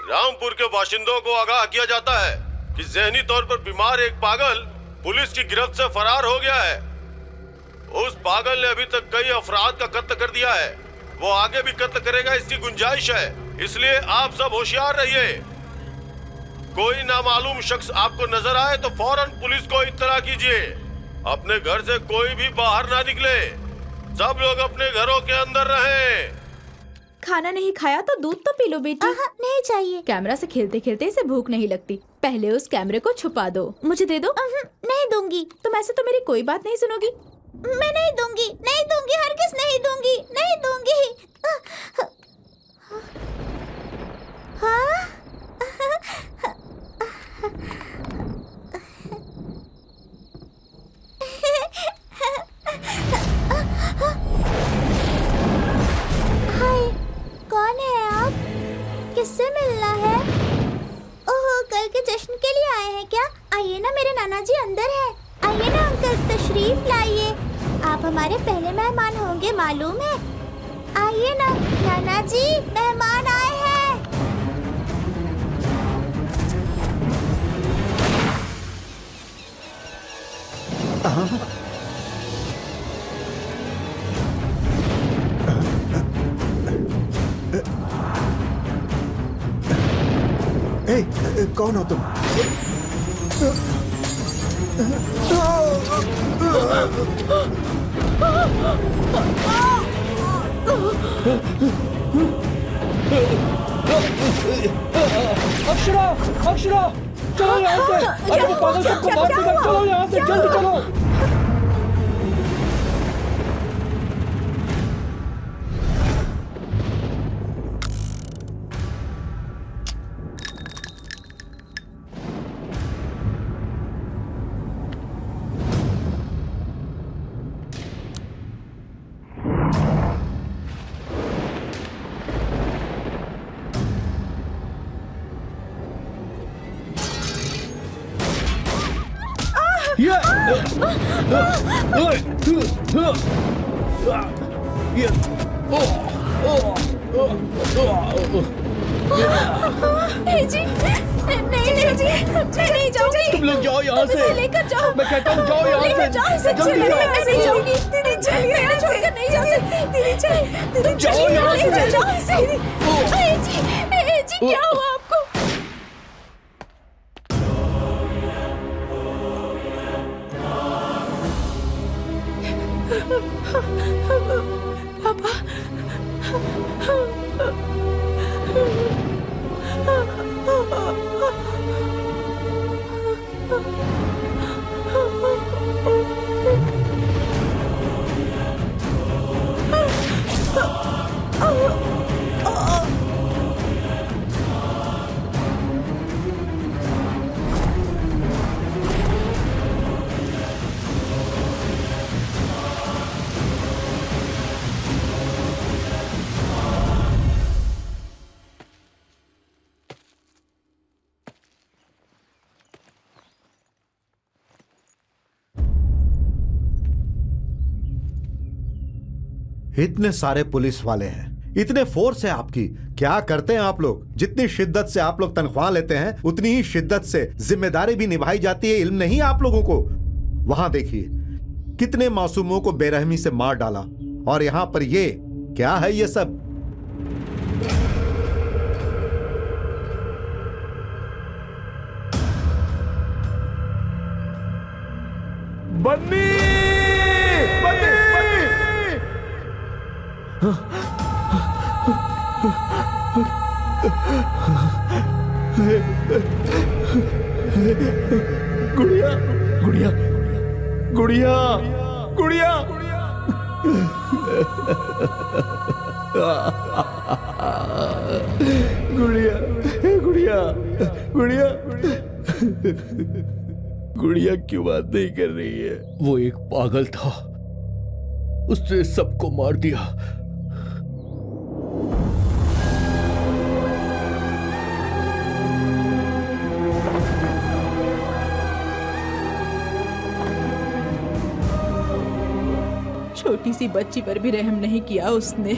रामपुर के बाशिंदों को आगाह किया जाता है कि जहनी तौर पर बीमार एक पागल पुलिस की गिरफ्त से फरार हो गया है। उस पागल ने अभी तक कई अफराद का कत्ल कर दिया है। वो आगे भी कत्ल करेगा, इसकी गुंजाइश है। इसलिए आप सब होशियार रहिए। कोई नामालूम शख्स आपको नजर आए तो फौरन पुलिस को इत्तला कीजिए। अपने घर से कोई भी बाहर ना निकले। सब लोग अपने घरों के अंदर रहें। खाना नहीं खाया तो दूध तो पी लो बेटी। नहीं चाहिए। कैमरा से खेलते खेलते इसे भूख नहीं लगती। पहले उस कैमरे को छुपा दो। मुझे दे दो। नहीं दूंगी। तुम ऐसे तो मेरी कोई बात नहीं सुनोगी। मैं नहीं दूंगी, नहीं दूंगी, हरगिज़ नहीं दूंगी, नहीं दूंगी। हाँ? हाय, कौन है आप? किससे मिलना है? ओह, कल के जश्न के लिए आए हैं क्या? आइए ना, मेरे नाना जी अंदर है। आइए ना अंकल, तशरीफ लाइए। आप हमारे पहले मेहमान होंगे, मालूम है। आइए ना नाना जी, मेहमान आए हैं। कौन हो तुम? अक्षरा, अक्षरा, चलो यहाँ से। अरे वो पागल सबको मार देगा। चलो यहाँ से, जल्दी चलो। नहीं जाऊंगी। तुम लोग जाओ यहाँ से। लेकर जाओ। मैं कहता हूँ जाओ यहाँ से। जल्दी जाओ। नहीं जाऊंगी। दीदी चलिए, मैं छोड़कर नहीं जा सकती। दीदी चलिए, दीदी जाओ यहाँ से। जी क्या हुआ आपको? पापा, इतने सारे पुलिस वाले हैं, इतने फोर्स है आपकी, क्या करते हैं आप लोग? जितनी शिद्दत से आप लोग तनख्वाह लेते हैं उतनी ही शिद्दत से जिम्मेदारी भी निभाई जाती है। इल्म नहीं आप लोगों को? वहां देखिए कितने मासूमों को बेरहमी से मार डाला, और यहां पर ये क्या है? ये सब बन्नी, बन्नी। गुड़िया, गुड़िया, गुड़िया, गुड़िया। गुड़िया, गुड़िया, गुड़िया, गुड़िया क्यों बात नहीं कर रही है? वो एक पागल था, उसने सबको मार दिया। छोटी सी बच्ची पर भी रहम नहीं किया उसने।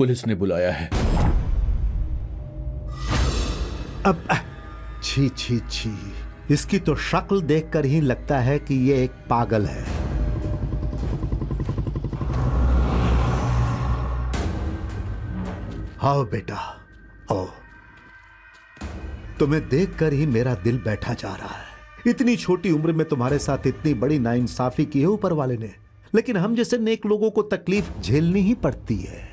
पुलिस ने बुलाया है। अब छी छी छी, इसकी तो शक्ल देखकर ही लगता है कि ये एक पागल है। आओ बेटा, आओ। तुम्हें देखकर ही मेरा दिल बैठा जा रहा है। इतनी छोटी उम्र में तुम्हारे साथ इतनी बड़ी नाइंसाफी की है ऊपर वाले ने, लेकिन हम जैसे नेक लोगों को तकलीफ झेलनी ही पड़ती है।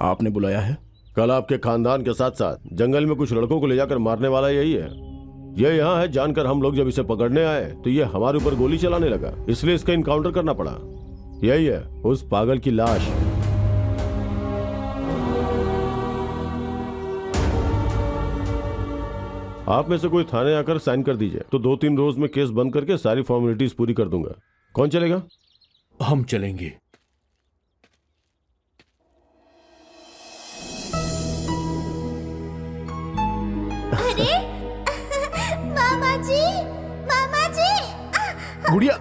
आपने बुलाया है? कल आपके खानदान के साथ साथ जंगल में कुछ लड़कों को ले जाकर मारने वाला यही है। ये यहाँ है जानकर हम लोग जब इसे पकड़ने आए तो ये हमारे ऊपर गोली चलाने लगा, इसलिए इसका इनकाउंटर करना पड़ा। यही है उस पागल की लाश। आप में से कोई थाने आकर साइन कर दीजिए तो 2-3 रोज में केस बंद करके सारी फॉर्मेलिटीज पूरी कर दूंगा। कौन चलेगा? हम चलेंगे। अरे मामा जी, मामा जी। गुड़िया,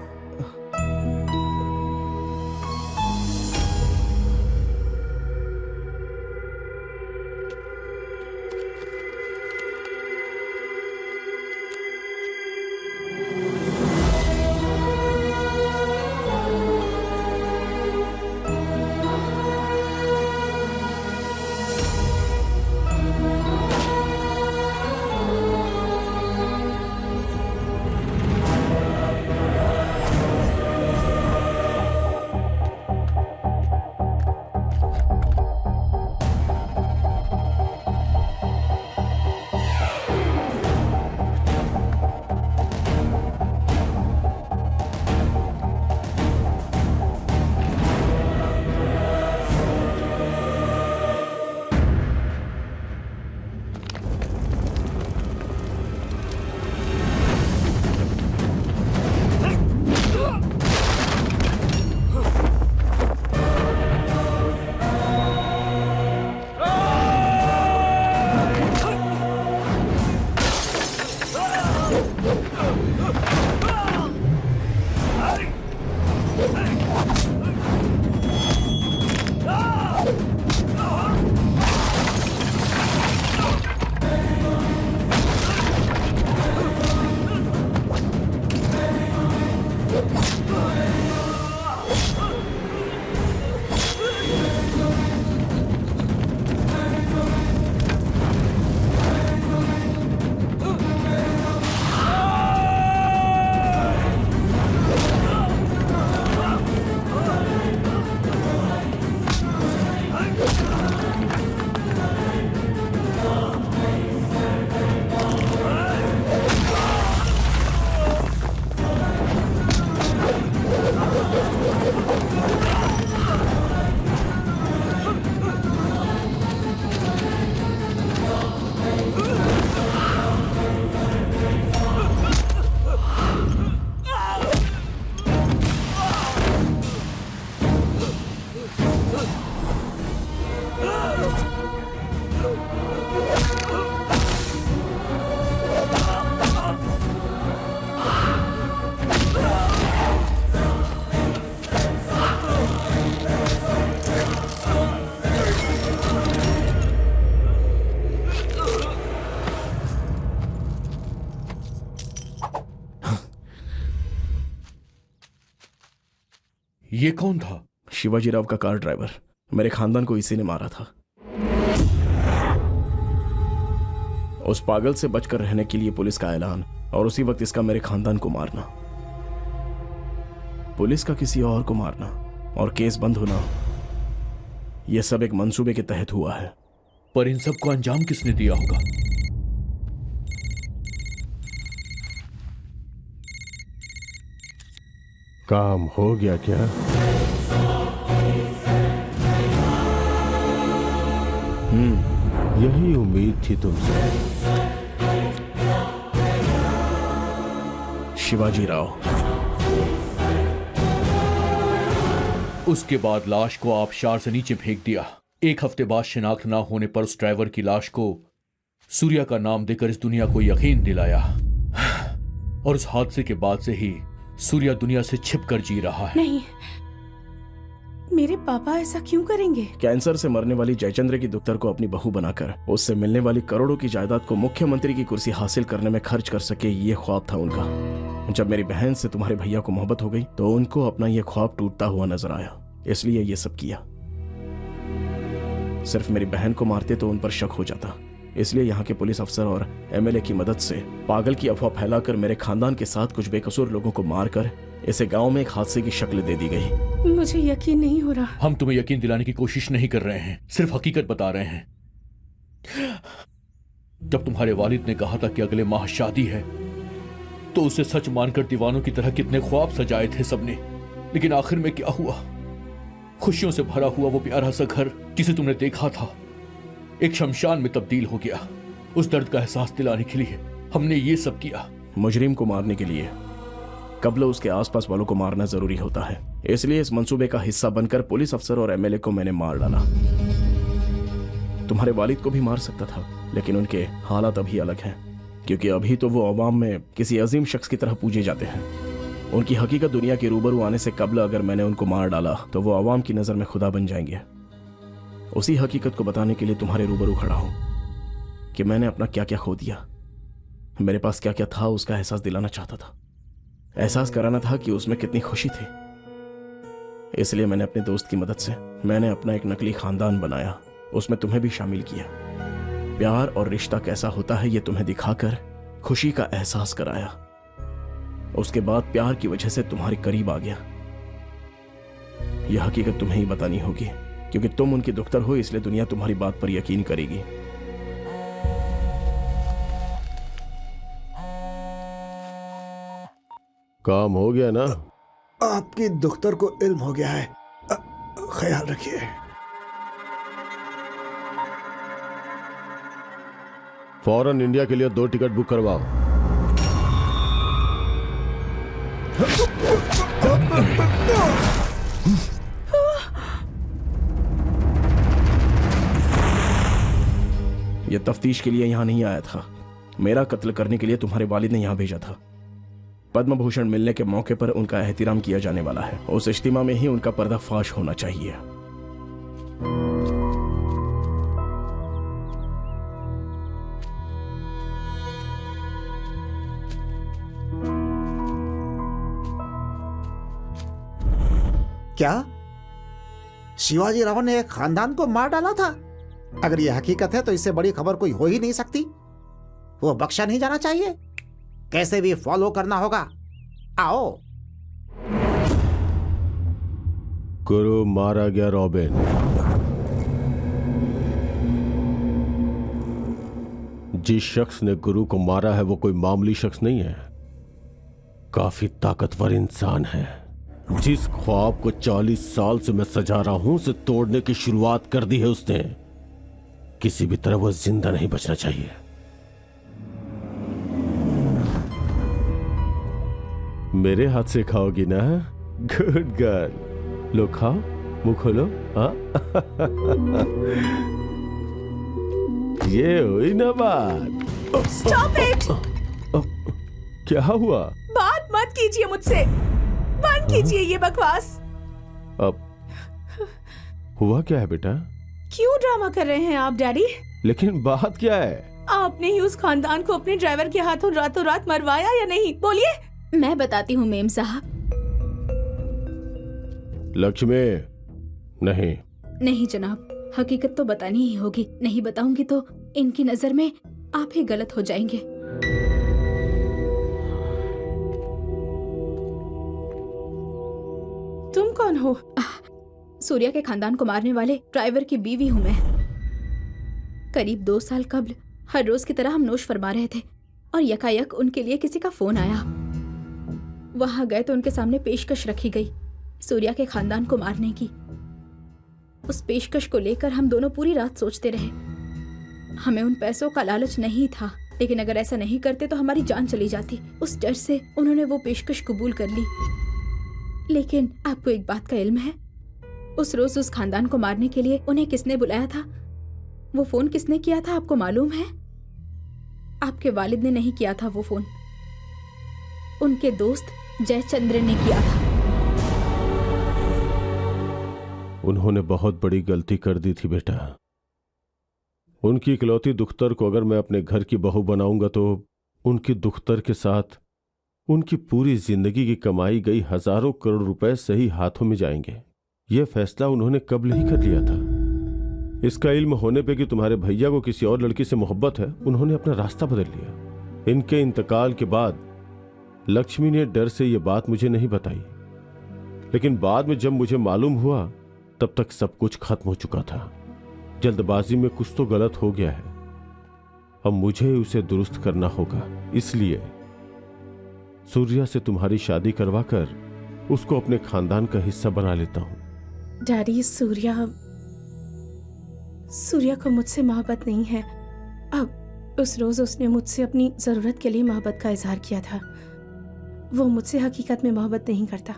ये कौन था? शिवाजी राव का कार ड्राइवर। मेरे खानदान को इसी ने मारा था। उस पागल से बचकर रहने के लिए पुलिस का ऐलान और उसी वक्त इसका मेरे खानदान को मारना, पुलिस का किसी और को मारना और केस बंद होना, यह सब एक मंसूबे के तहत हुआ है। पर इन सब को अंजाम किसने दिया होगा? काम हो गया क्या? यही उम्मीद थी तुमसे। शिवाजी राव। उसके बाद लाश को आबशार से नीचे फेंक दिया। 1 हफ्ते बाद शिनाख्त ना होने पर उस ड्राइवर की लाश को सूर्या का नाम देकर इस दुनिया को यकीन दिलाया। और उस हादसे के बाद से ही सूर्या दुनिया से छिपकर जी रहा है। नहीं, मेरे पापा ऐसा क्यों करेंगे? कैंसर से मरने वाली जयचंद्र की दुख्तर को अपनी बहू बनाकर उससे मिलने वाली करोड़ों की जायदाद को मुख्यमंत्री की कुर्सी हासिल करने में खर्च कर सके, ये ख्वाब था उनका। जब मेरी बहन से तुम्हारे भैया को मोहब्बत हो गई तो उनको अपना ये ख्वाब टूटता हुआ नजर आया, इसलिए ये सब किया। सिर्फ मेरी बहन को मारते तो उन पर शक हो जाता, इसलिए यहाँ के पुलिस अफसर और एमएलए की मदद से पागल की अफवाह फैलाकर मेरे खानदान के साथ कुछ बेकसूर लोगों को मारकर इसे गांव में एक हादसे की शक्ल दे दी गई। मुझे यकीन नहीं हो रहा। हम तुम्हें यकीन दिलाने की कोशिश नहीं कर रहे हैं, सिर्फ हकीकत बता रहे हैं। जब तुम्हारे वालिद ने कहा था कि अगले माह शादी है, तो उसे सच मानकर दीवानों की तरह कितने ख्वाब सजाए थे सबने, लेकिन आखिर में क्या हुआ? खुशियों से भरा हुआ वो प्यारा सा घर जिसे तुमने देखा था एक शमशान में तब्दील हो गया। उस दर्द का एहसास दिलाने के लिए हमने ये सब किया। मुजरिम को मारने के लिए कब्ल उसके आसपास वालों को मारना जरूरी होता है, इसलिए इस मंसूबे का हिस्सा बनकर पुलिस अफसर और एमएलए को मैंने मार डाला। तुम्हारे वालिद को भी मार सकता था, लेकिन उनके हालात अभी अलग हैं, क्योंकि अभी तो वो अवाम में किसी अजीम शख्स की तरह पूजे जाते हैं। उनकी हकीकत दुनिया के रूबरू आने से कब्ल अगर मैंने उनको मार डाला तो वो अवाम की नजर में खुदा बन जाएंगे। उसी हकीकत को बताने के लिए तुम्हारे रूबरू खड़ा हूं कि मैंने अपना क्या क्या खो दिया, मेरे पास क्या क्या था उसका एहसास दिलाना चाहता था, एहसास कराना था कि उसमें कितनी खुशी थी। इसलिए मैंने अपने दोस्त की मदद से मैंने अपना एक नकली खानदान बनाया, उसमें तुम्हें भी शामिल किया। प्यार और रिश्ता कैसा होता है ये तुम्हें दिखाकर खुशी का एहसास कराया। उसके बाद प्यार की वजह से तुम्हारे करीब आ गया। यह हकीकत तुम्हें ही बतानी होगी, क्योंकि तुम उनकी दुख्तर हो, इसलिए दुनिया तुम्हारी बात पर यकीन करेगी। काम हो गया ना? आपकी दुख्तर को इल्म हो गया है, ख्याल रखिए। फौरन इंडिया के लिए 2 टिकट बुक करवाओ। यह तफ्तीश के लिए यहां नहीं आया था, मेरा कत्ल करने के लिए तुम्हारे वालिद ने यहां भेजा था। पद्म भूषण मिलने के मौके पर उनका एहतिराम किया जाने वाला है, उस इज्तिमा में ही उनका पर्दाफाश होना चाहिए। क्या शिवाजी रावण ने एक खानदान को मार डाला था? अगर यह हकीकत है तो इससे बड़ी खबर कोई हो ही नहीं सकती। वो बख्शा नहीं जाना चाहिए, कैसे भी फॉलो करना होगा। आओ। गुरु मारा गया रॉबिन। जिस शख्स ने गुरु को मारा है वो कोई मामूली शख्स नहीं है, काफी ताकतवर इंसान है। जिस ख्वाब को 40 साल से मैं सजा रहा हूं उसे तोड़ने की शुरुआत कर दी है उसने। किसी भी तरह वो जिंदा नहीं बचना चाहिए। मेरे हाथ से खाओगी ना? Good girl. लो खाओ, मुंह खोलो। ये हुई ना बात। Stop it! क्या हुआ? बात मत कीजिए मुझसे, बंद कीजिए ये बकवास। अब हुआ क्या है बेटा? क्यों ड्रामा कर रहे हैं आप डैडी? लेकिन बात क्या है? आपने ही उस खानदान को अपने ड्राइवर के हाथों रातों रात मरवाया या नहीं? बोलिए। मैं बताती हूँ मेम साहब। लक्ष्मी, नहीं नहीं जनाब, हकीकत तो बतानी ही होगी। नहीं बताऊंगी तो इनकी नजर में आप ही गलत हो जाएंगे। तुम कौन हो? सूर्या के खानदान को मारने वाले ड्राइवर की बीवी हूँ मैं। करीब 2 साल कबल हर रोज की तरह हम नोश फरमा रहे थे और यकायक उनके लिए किसी का फोन आया। वहां गए तो उनके सामने पेशकश रखी गई सूर्या के खानदान को मारने की। उस पेशकश को लेकर हम दोनों पूरी रात सोचते रहे। हमें उन पैसों का लालच नहीं था, लेकिन अगर ऐसा नहीं करते तो हमारी जान चली जाती। उस डर से उन्होंने वो पेशकश कबूल कर ली। लेकिन आपको एक बात का इल्म है? उस रोज उस खानदान को मारने के लिए उन्हें किसने बुलाया था? वो फोन किसने किया था आपको मालूम है? आपके वालिद ने नहीं किया था वो फोन, उनके दोस्त जयचंद्र ने किया था। उन्होंने बहुत बड़ी गलती कर दी थी बेटा। उनकी इकलौती दुख्तर को अगर मैं अपने घर की बहू बनाऊंगा तो उनकी दुख्तर के साथ उनकी पूरी जिंदगी की कमाई गई हजारों करोड़ रुपए सही हाथों में जाएंगे। यह फैसला उन्होंने कब्ल ही कर लिया था। इसका इल्म होने पे कि तुम्हारे भैया को किसी और लड़की से मोहब्बत है, उन्होंने अपना रास्ता बदल लिया। इनके इंतकाल के बाद लक्ष्मी ने डर से यह बात मुझे नहीं बताई, लेकिन बाद में जब मुझे मालूम हुआ तब तक सब कुछ खत्म हो चुका था। जल्दबाजी में कुछ तो गलत हो गया है, अब मुझे उसे दुरुस्त करना होगा। इसलिए सूर्या से तुम्हारी शादी करवाकर उसको अपने खानदान का हिस्सा बना लेता हूं। डैडी, सूर्या को मुझसे मोहब्बत नहीं है। अब उस रोज उसने मुझसे अपनी जरूरत के लिए मोहब्बत का इजहार किया था। वो मुझसे हकीकत में मोहब्बत नहीं करता।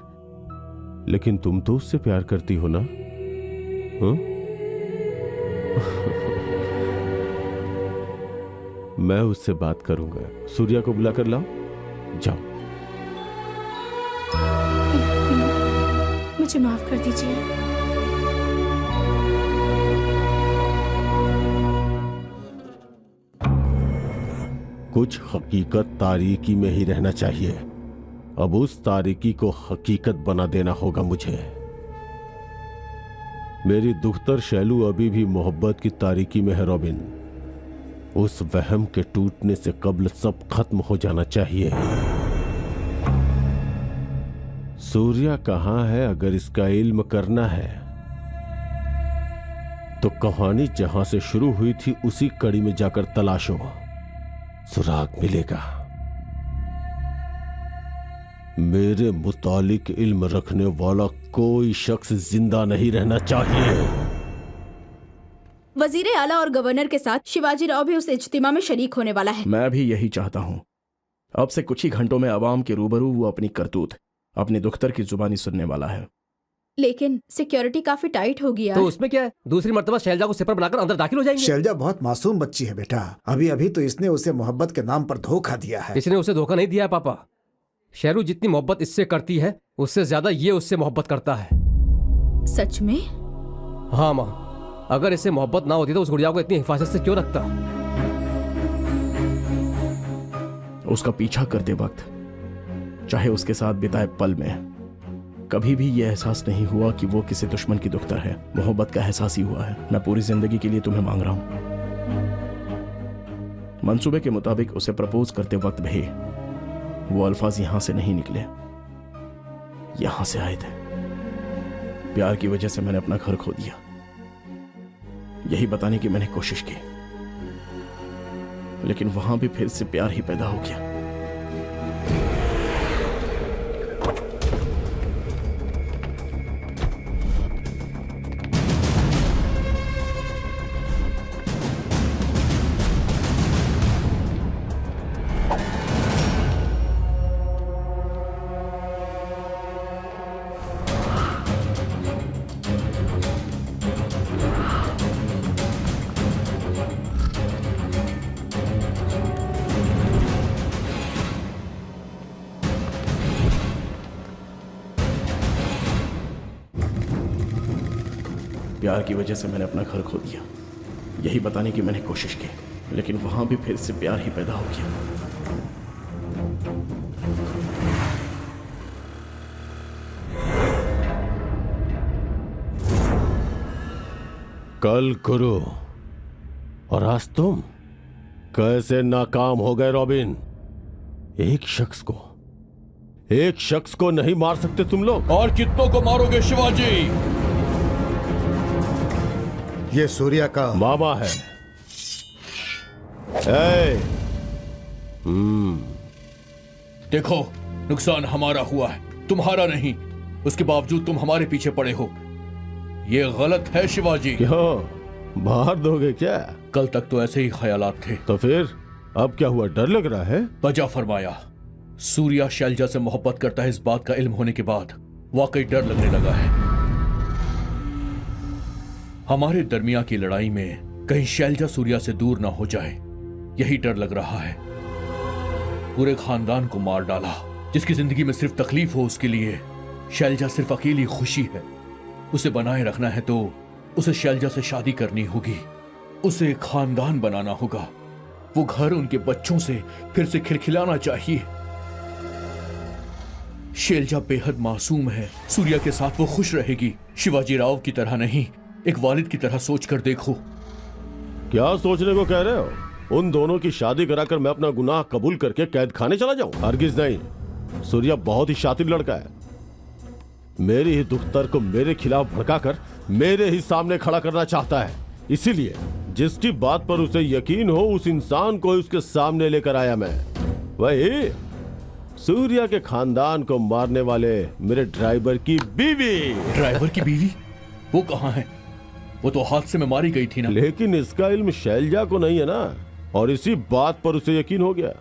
लेकिन तुम तो उससे प्यार करती हो ना? मैं उससे बात करूंगा। सूर्या को बुला कर लाओ। जाओ। मुझे माफ कर दीजिए। कुछ हकीकत तारीकी में ही रहना चाहिए। अब उस तारीकी को हकीकत बना देना होगा मुझे। मेरी दुख्तर शैलू अभी भी मोहब्बत की तारीकी में है रॉबिन। उस वहम के टूटने से कब्ल सब खत्म हो जाना चाहिए। सूर्या कहां है? अगर इसका इल्म करना है तो कहानी जहां से शुरू हुई थी उसी कड़ी में जाकर तलाशो, सुराग मिलेगा। मेरे मुतालिक इल्म रखने वाला कोई शख्स जिंदा नहीं रहना चाहिए। वजीर आला और गवर्नर के साथ शिवाजी राव भी उस इज्तिमा में शरीक होने वाला है। मैं भी यही चाहता हूँ। अब से कुछ ही घंटों में अवाम के रूबरू वो अपनी करतूत अपनी दुख्तर की जुबानी सुनने वाला है। लेकिन सिक्योरिटी काफी टाइट होगी यार। तो उसमें क्या है? दूसरी मर्तबा शैलजा को सिपर बनाकर अंदर दाखिल हो जाएंगे। शैलजा बहुत मासूम बच्ची है बेटा। अभी अभी तो इसने उसे मोहब्बत के नाम पर धोखा दिया है। इसने उसे धोखा नहीं दिया है पापा। शेरू जितनी मोहब्बत इससे करती है उससे ज्यादा ये उससे मोहब्बत करता है। सच में? हाँ माँ, अगर इससे मोहब्बत ना होती तो उस गुड़िया को इतनी हिफाजत से क्यों रखता? उसका पीछा करते वक्त, चाहे उसके साथ बिताए पल में, कभी भी यह एहसास नहीं हुआ कि वो किसी दुश्मन की दुख्तर है। मोहब्बत का एहसास ही हुआ है। मैं पूरी जिंदगी के लिए तुम्हें मांग रहा हूं। मंसूबे के मुताबिक उसे प्रपोज करते वक्त भी वो अल्फाज यहां से नहीं निकले, यहां से आए थे। प्यार की वजह से मैंने अपना घर खो दिया, यही बताने की मैंने कोशिश की, लेकिन वहां भी फिर से प्यार ही पैदा हो गया। प्यार की वजह से मैंने अपना घर खो दिया, यही बताने की मैंने कोशिश की, लेकिन वहां भी फिर से प्यार ही पैदा हो गया। कल गुरु और आज तुम कैसे नाकाम हो गए रॉबिन? एक शख्स को नहीं मार सकते तुम लोग? और कितनों को मारोगे शिवाजी? ये सूर्या का मामा है। देखो, नुकसान हमारा हुआ है, तुम्हारा नहीं। उसके बावजूद तुम हमारे पीछे पड़े हो। ये गलत है शिवाजी। क्यों, बाहर दोगे क्या? कल तक तो ऐसे ही ख्यालात थे। तो फिर अब क्या हुआ? डर लग रहा है? बजा फरमाया। सूर्या शैलजा से मोहब्बत करता है, इस बात का इल्म होने के बाद वाकई डर लगने लगा है। हमारे दरमिया की लड़ाई में कहीं शैलजा सूर्या से दूर ना हो जाए, यही डर लग रहा है। पूरे खानदान को मार डाला। जिसकी जिंदगी में सिर्फ तकलीफ हो उसके लिए शैलजा सिर्फ अकेली खुशी है। उसे बनाए रखना है तो उसे शैलजा से शादी करनी होगी, उसे खानदान बनाना होगा, वो घर उनके बच्चों से फिर से खिलखिलाना चाहिए। शैलजा बेहद मासूम है, सूर्या के साथ वो खुश रहेगी, शिवाजी राव की तरह नहीं, एक वालिद की तरह सोच कर देखो। क्या सोचने को कह रहे हो? उन दोनों की शादी कराकर मैं अपना गुनाह कबूल करके कैद खाने चला जाऊं? हरगिज नहीं। सूर्या बहुत ही शातिर लड़का है, मेरी ही दुख्तर को मेरे खिलाफ भड़काकर मेरे ही सामने खड़ा करना चाहता है। इसीलिए जिसकी बात पर उसे यकीन हो उस इंसान को उसके सामने लेकर आया मैं, वही सूर्या के खानदान को मारने वाले मेरे ड्राइवर की बीवी। ड्राइवर की बीवी? वो कहाँ है? वो तो हादसे में मारी गई थी ना। लेकिन इसका इल्म शैलजा को नहीं है ना, और इसी बात पर उसे यकीन हो गया।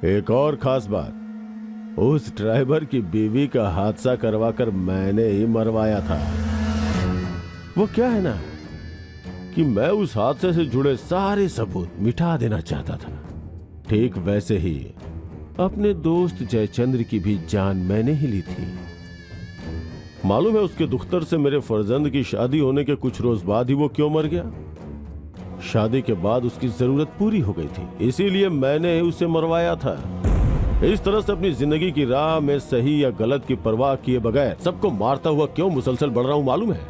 एक और खास बात, उस ड्राइवर की बीवी का हादसा करवाकर मैंने ही मरवाया था। वो क्या है ना कि मैं उस हादसे से जुड़े सारे सबूत मिटा देना चाहता था। ठीक वैसे ही अपने दोस्त जयचंद्र की भी जान मैंने ही ली थी। मालूम है उसके दुख्तर से मेरे फर्जंद की शादी होने के कुछ रोज बाद ही वो क्यों मर गया? शादी के बाद उसकी जरूरत पूरी हो गई थी, इसीलिए मैंने उसे मरवाया था। इस तरह से अपनी जिंदगी की राह में सही या गलत की परवाह किए बगैर सबको मारता हुआ क्यों मुसलसल बढ़ रहा हूं मालूम है?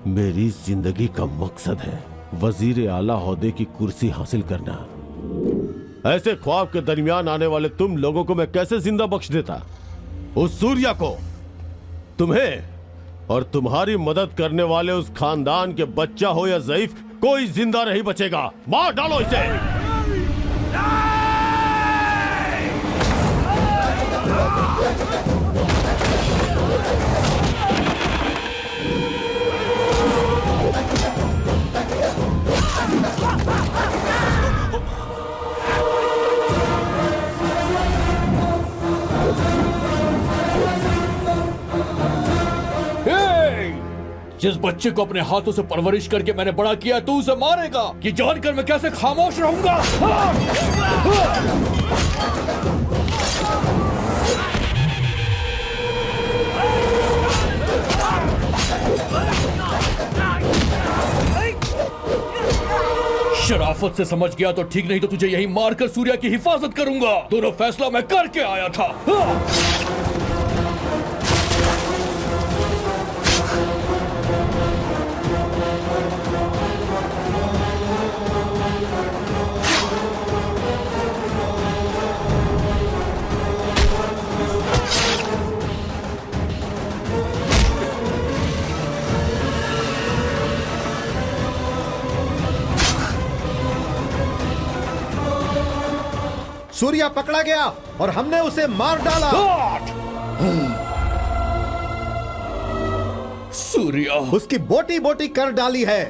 मेरी जिंदगी का मकसद है वजीर आला ओहदे की कुर्सी हासिल करना। ऐसे ख्वाब के दरमियान आने वाले तुम लोगों को मैं कैसे जिंदा बख्श देता? उस सूर्या को, तुम्हें और तुम्हारी मदद करने वाले उस खानदान के बच्चा हो या ज़ईफ, कोई जिंदा नहीं बचेगा। मार डालो इसे। जिस बच्चे को अपने हाथों से परवरिश करके मैंने बड़ा किया तू उसे मारेगा, ये जानकर मैं कैसे खामोश रहूंगा? शराफत से समझ गया तो ठीक, नहीं तो तुझे यही मारकर सूर्या की हिफाजत करूंगा। दोनों फैसला मैं करके आया था। सूर्या पकड़ा गया और हमने उसे मार डाला। सूर्या उसकी बोटी बोटी कर डाली है।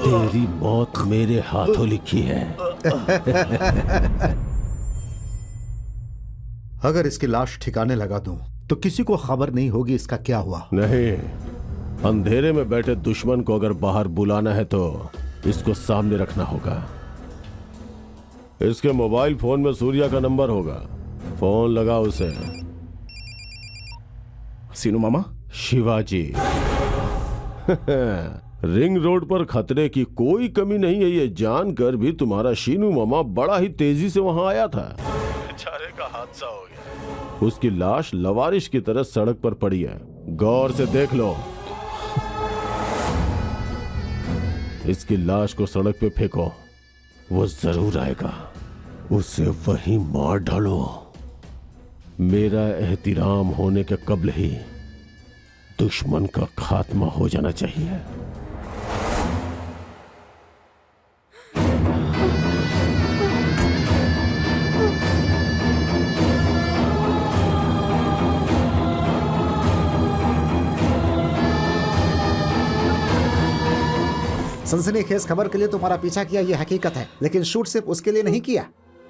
तेरी मौत मेरे हाथों लिखी है। अगर इसकी लाश ठिकाने लगा दूं तो किसी को खबर नहीं होगी इसका क्या हुआ। नहीं, अंधेरे में बैठे दुश्मन को अगर बाहर बुलाना है तो इसको सामने रखना होगा। इसके मोबाइल फोन में सूर्या का नंबर होगा, फोन लगा उसे। सीनू मामा? शिवाजी। रिंग रोड पर खतरे की कोई कमी नहीं है, ये जानकर भी तुम्हारा शीनू मामा बड़ा ही तेजी से वहां आया था। बेचारे का हादसा हो गया। उसकी लाश लवारिश की तरह सड़क पर पड़ी है, गौर से देख लो। इसकी लाश को सड़क पे फेंको, वो जरूर आएगा। उसे वहीं मार डालो। मेरा एहतिराम होने के कब्ल ही दुश्मन का खात्मा हो जाना चाहिए। सनसनीखेज खबर के लिए तुम्हारा पीछा किया ये हकीकत है, लेकिन शूट सिर्फ उसके लिए नहीं किया।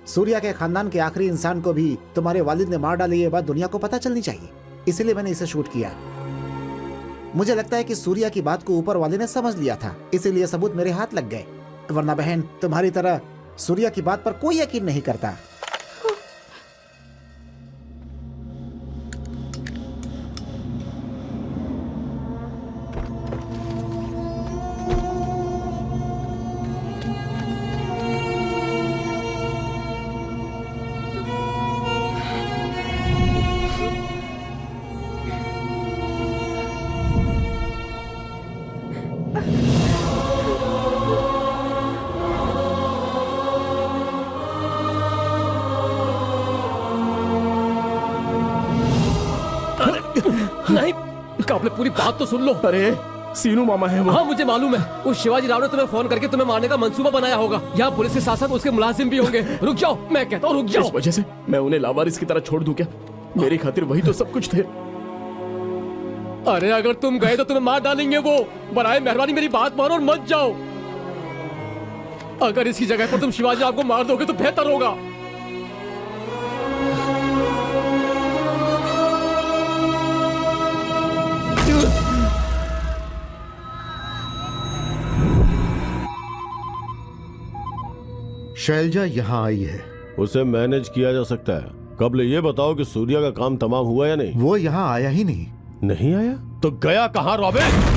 सूर्या के खानदान के आखिरी इंसान को भी तुम्हारे वालिद ने मार डाली, ये बात दुनिया को पता चलनी चाहिए, इसीलिए मैंने इसे शूट किया। मुझे लगता है कि सूर्या की बात को ऊपर वाले ने समझ लिया था, इसीलिए सबूत मेरे हाथ लग गए, वरना बहन तुम्हारी तरह सूर्या की बात पर कोई यकीन नहीं करता। नहीं, आपने पूरी बात तो सुन लो। अरे सीनू मामा है वो। हाँ मुझे मालूम है, उस शिवाजी राव ने तुम्हें फोन करके तुम्हें मारने का मंसूबा बनाया होगा। यहाँ पुलिस के साथ साथ उसके मुलाजिम भी होंगे। रुक जाओ, मैं कहता हूँ रुक जाओ। इस वजह से मैं उन्हें लावारिस की तरह छोड़ दूं क्या? मेरी खातिर वही तो सब कुछ थे। अरे अगर तुम गए तो तुम्हें मार डालेंगे वो। बराए मेहरबानी मेरी बात मानो और मत जाओ। अगर इसकी जगह पर तुम शिवाजी राव को मार दोगे तो बेहतर होगा। शैलजा यहाँ आई है। उसे मैनेज किया जा सकता है। कबल ये बताओ कि सूर्या का काम तमाम हुआ या नहीं? वो यहाँ आया ही नहीं। नहीं आया तो गया कहाँ रॉबिन?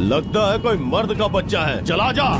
लगता है कोई मर्द का बच्चा है। चला जा।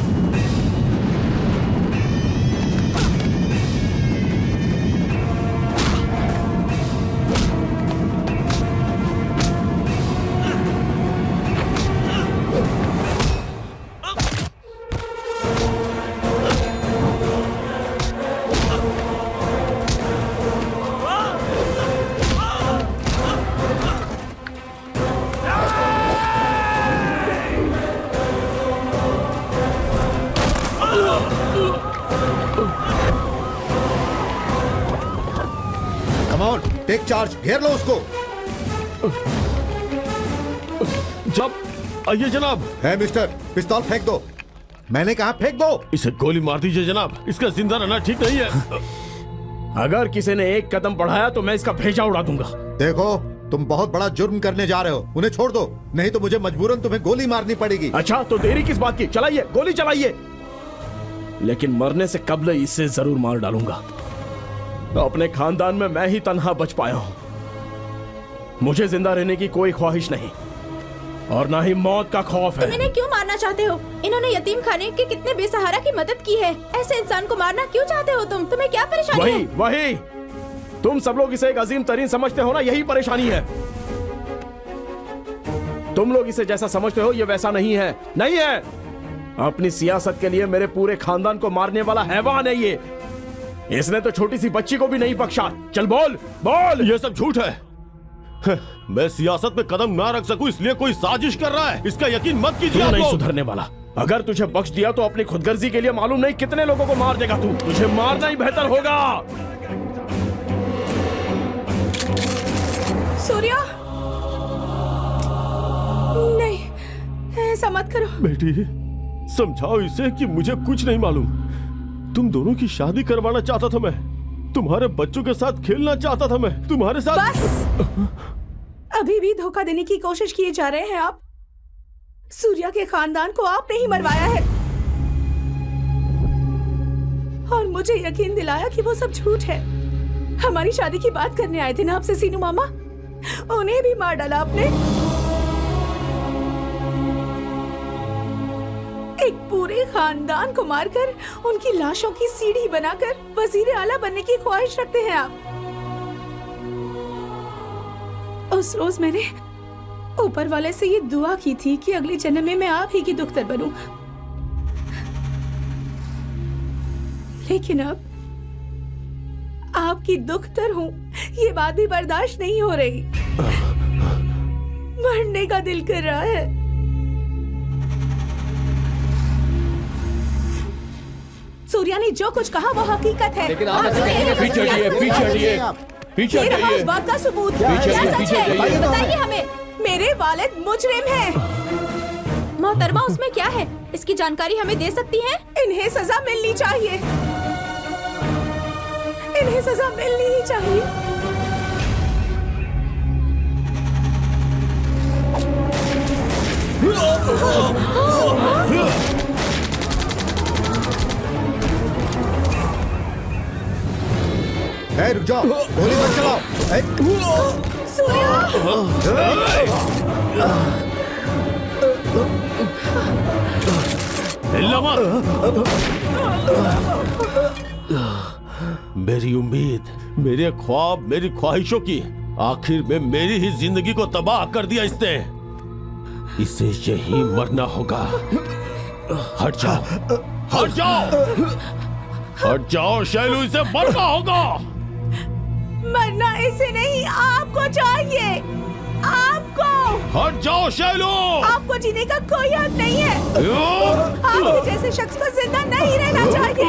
टेक चार्ज, घेर लो उसको। जब आइए जनाब। है मिस्टर, पिस्तौल फेंक दो। मैंने कहा फेंक दो। इसे गोली मार दीजिए जनाब, इसका जिंदा रहना ठीक नहीं है। अगर किसी ने एक कदम बढ़ाया तो मैं इसका भेजा उड़ा दूंगा। देखो तुम बहुत बड़ा जुर्म करने जा रहे हो, उन्हें छोड़ दो, नहीं तो मुझे मजबूरन तुम्हें गोली मारनी पड़ेगी। अच्छा तो देरी किस बात की, चलाइए, गोली चलाइए। लेकिन मरने से कबल इसे जरूर मार डालूंगा। अपने खानदान में मैं ही तन्हा बच पाया हूं। मुझे जिंदा रहने की कोई ख्वाहिश नहीं और ना ही मौत का खौफ है। तुम इन्हें क्यों मारना चाहते हो? इन्होंने यतीम खाने के कितने बेसहारा की मदद की है। ऐसे इंसान को मारना क्यों चाहते हो तुम? तुम्हें क्या परेशानी है? वही तुम सब लोग इसे एक अजीम तरीन समझते हो ना, यही परेशानी है। तुम लोग इसे जैसा समझते हो ये वैसा नहीं है, नहीं है। अपनी सियासत के लिए मेरे पूरे खानदान को मारने वाला हैवान है ये। इसने तो छोटी सी बच्ची को भी नहीं बख्शा। चल बोल बोल। ये सब झूठ है। मैं सियासत में कदम ना रख सकूं इसलिए कोई साजिश कर रहा है, इसका यकीन मत कीजिए। तू आप नहीं लोग। सुधरने वाला। अगर तुझे बख्श दिया तो अपनी खुदगर्जी के लिए मालूम नहीं कितने लोगों को मार देगा तू। तुझे मारना ही बेहतर होगा। सूर्या, नहीं, ऐसा मत करो। बेटी, समझाओ इसे कि मुझे कुछ नहीं मालूम। तुम दोनों की शादी करवाना चाहता था मैं, तुम्हारे बच्चों के साथ खेलना चाहता था मैं, तुम्हारे साथ। बस, अभी भी धोखा देने की कोशिश किए जा रहे हैं आप। सूर्या के खानदान को आपने ही मरवाया है और मुझे यकीन दिलाया कि वो सब झूठ है। हमारी शादी की बात करने आए थे ना आपसे सीनू मामा, उन्हें भी मार डाला आपने। एक पूरे खानदान को मारकर उनकी लाशों की सीढ़ी बनाकर वजीर आला बनने की ख्वाहिश रखते हैं आप। उस रोज मैंने ऊपर वाले से ये दुआ की थी कि अगले जन्म में मैं आप ही की दुख्तर बनूं, लेकिन अब आपकी दुख्तर हूं, ये बात भी बर्दाश्त नहीं हो रही। मरने का दिल कर रहा है। सूर्या ने जो कुछ कहा वो हकीकत है। लेकिन आप पीछे हटिए, पीछे हटिए, पीछे ये रहा हटिए। उस बात का सबूत। पीछे क्या हटिए, सच पीछे है? हटिए। बताइए हमें। मेरे वालिद मुजरिम हैं। मोहतरमा, उसमें क्या है? इसकी जानकारी हमें दे सकती हैं? इन्हें सजा मिलनी चाहिए, इन्हें सजा मिलनी ही चाहिए। रुक जाओ, गोली मत चलाओ। मेरी उम्मीद, मेरे ख्वाब, मेरी ख्वाहिशों की आखिर में मेरी ही जिंदगी को तबाह कर दिया इसने। इसे यही मरना होगा। हट जाओ, हट जाओ, हट जाओ शैलू, इसे मरना होगा। मरना इसे नहीं, आपको चाहिए, आपको। हट जाओ शैलू। आपको जीने का कोई हक नहीं है। आपके जैसे शख्स को जिंदा नहीं रहना चाहिए।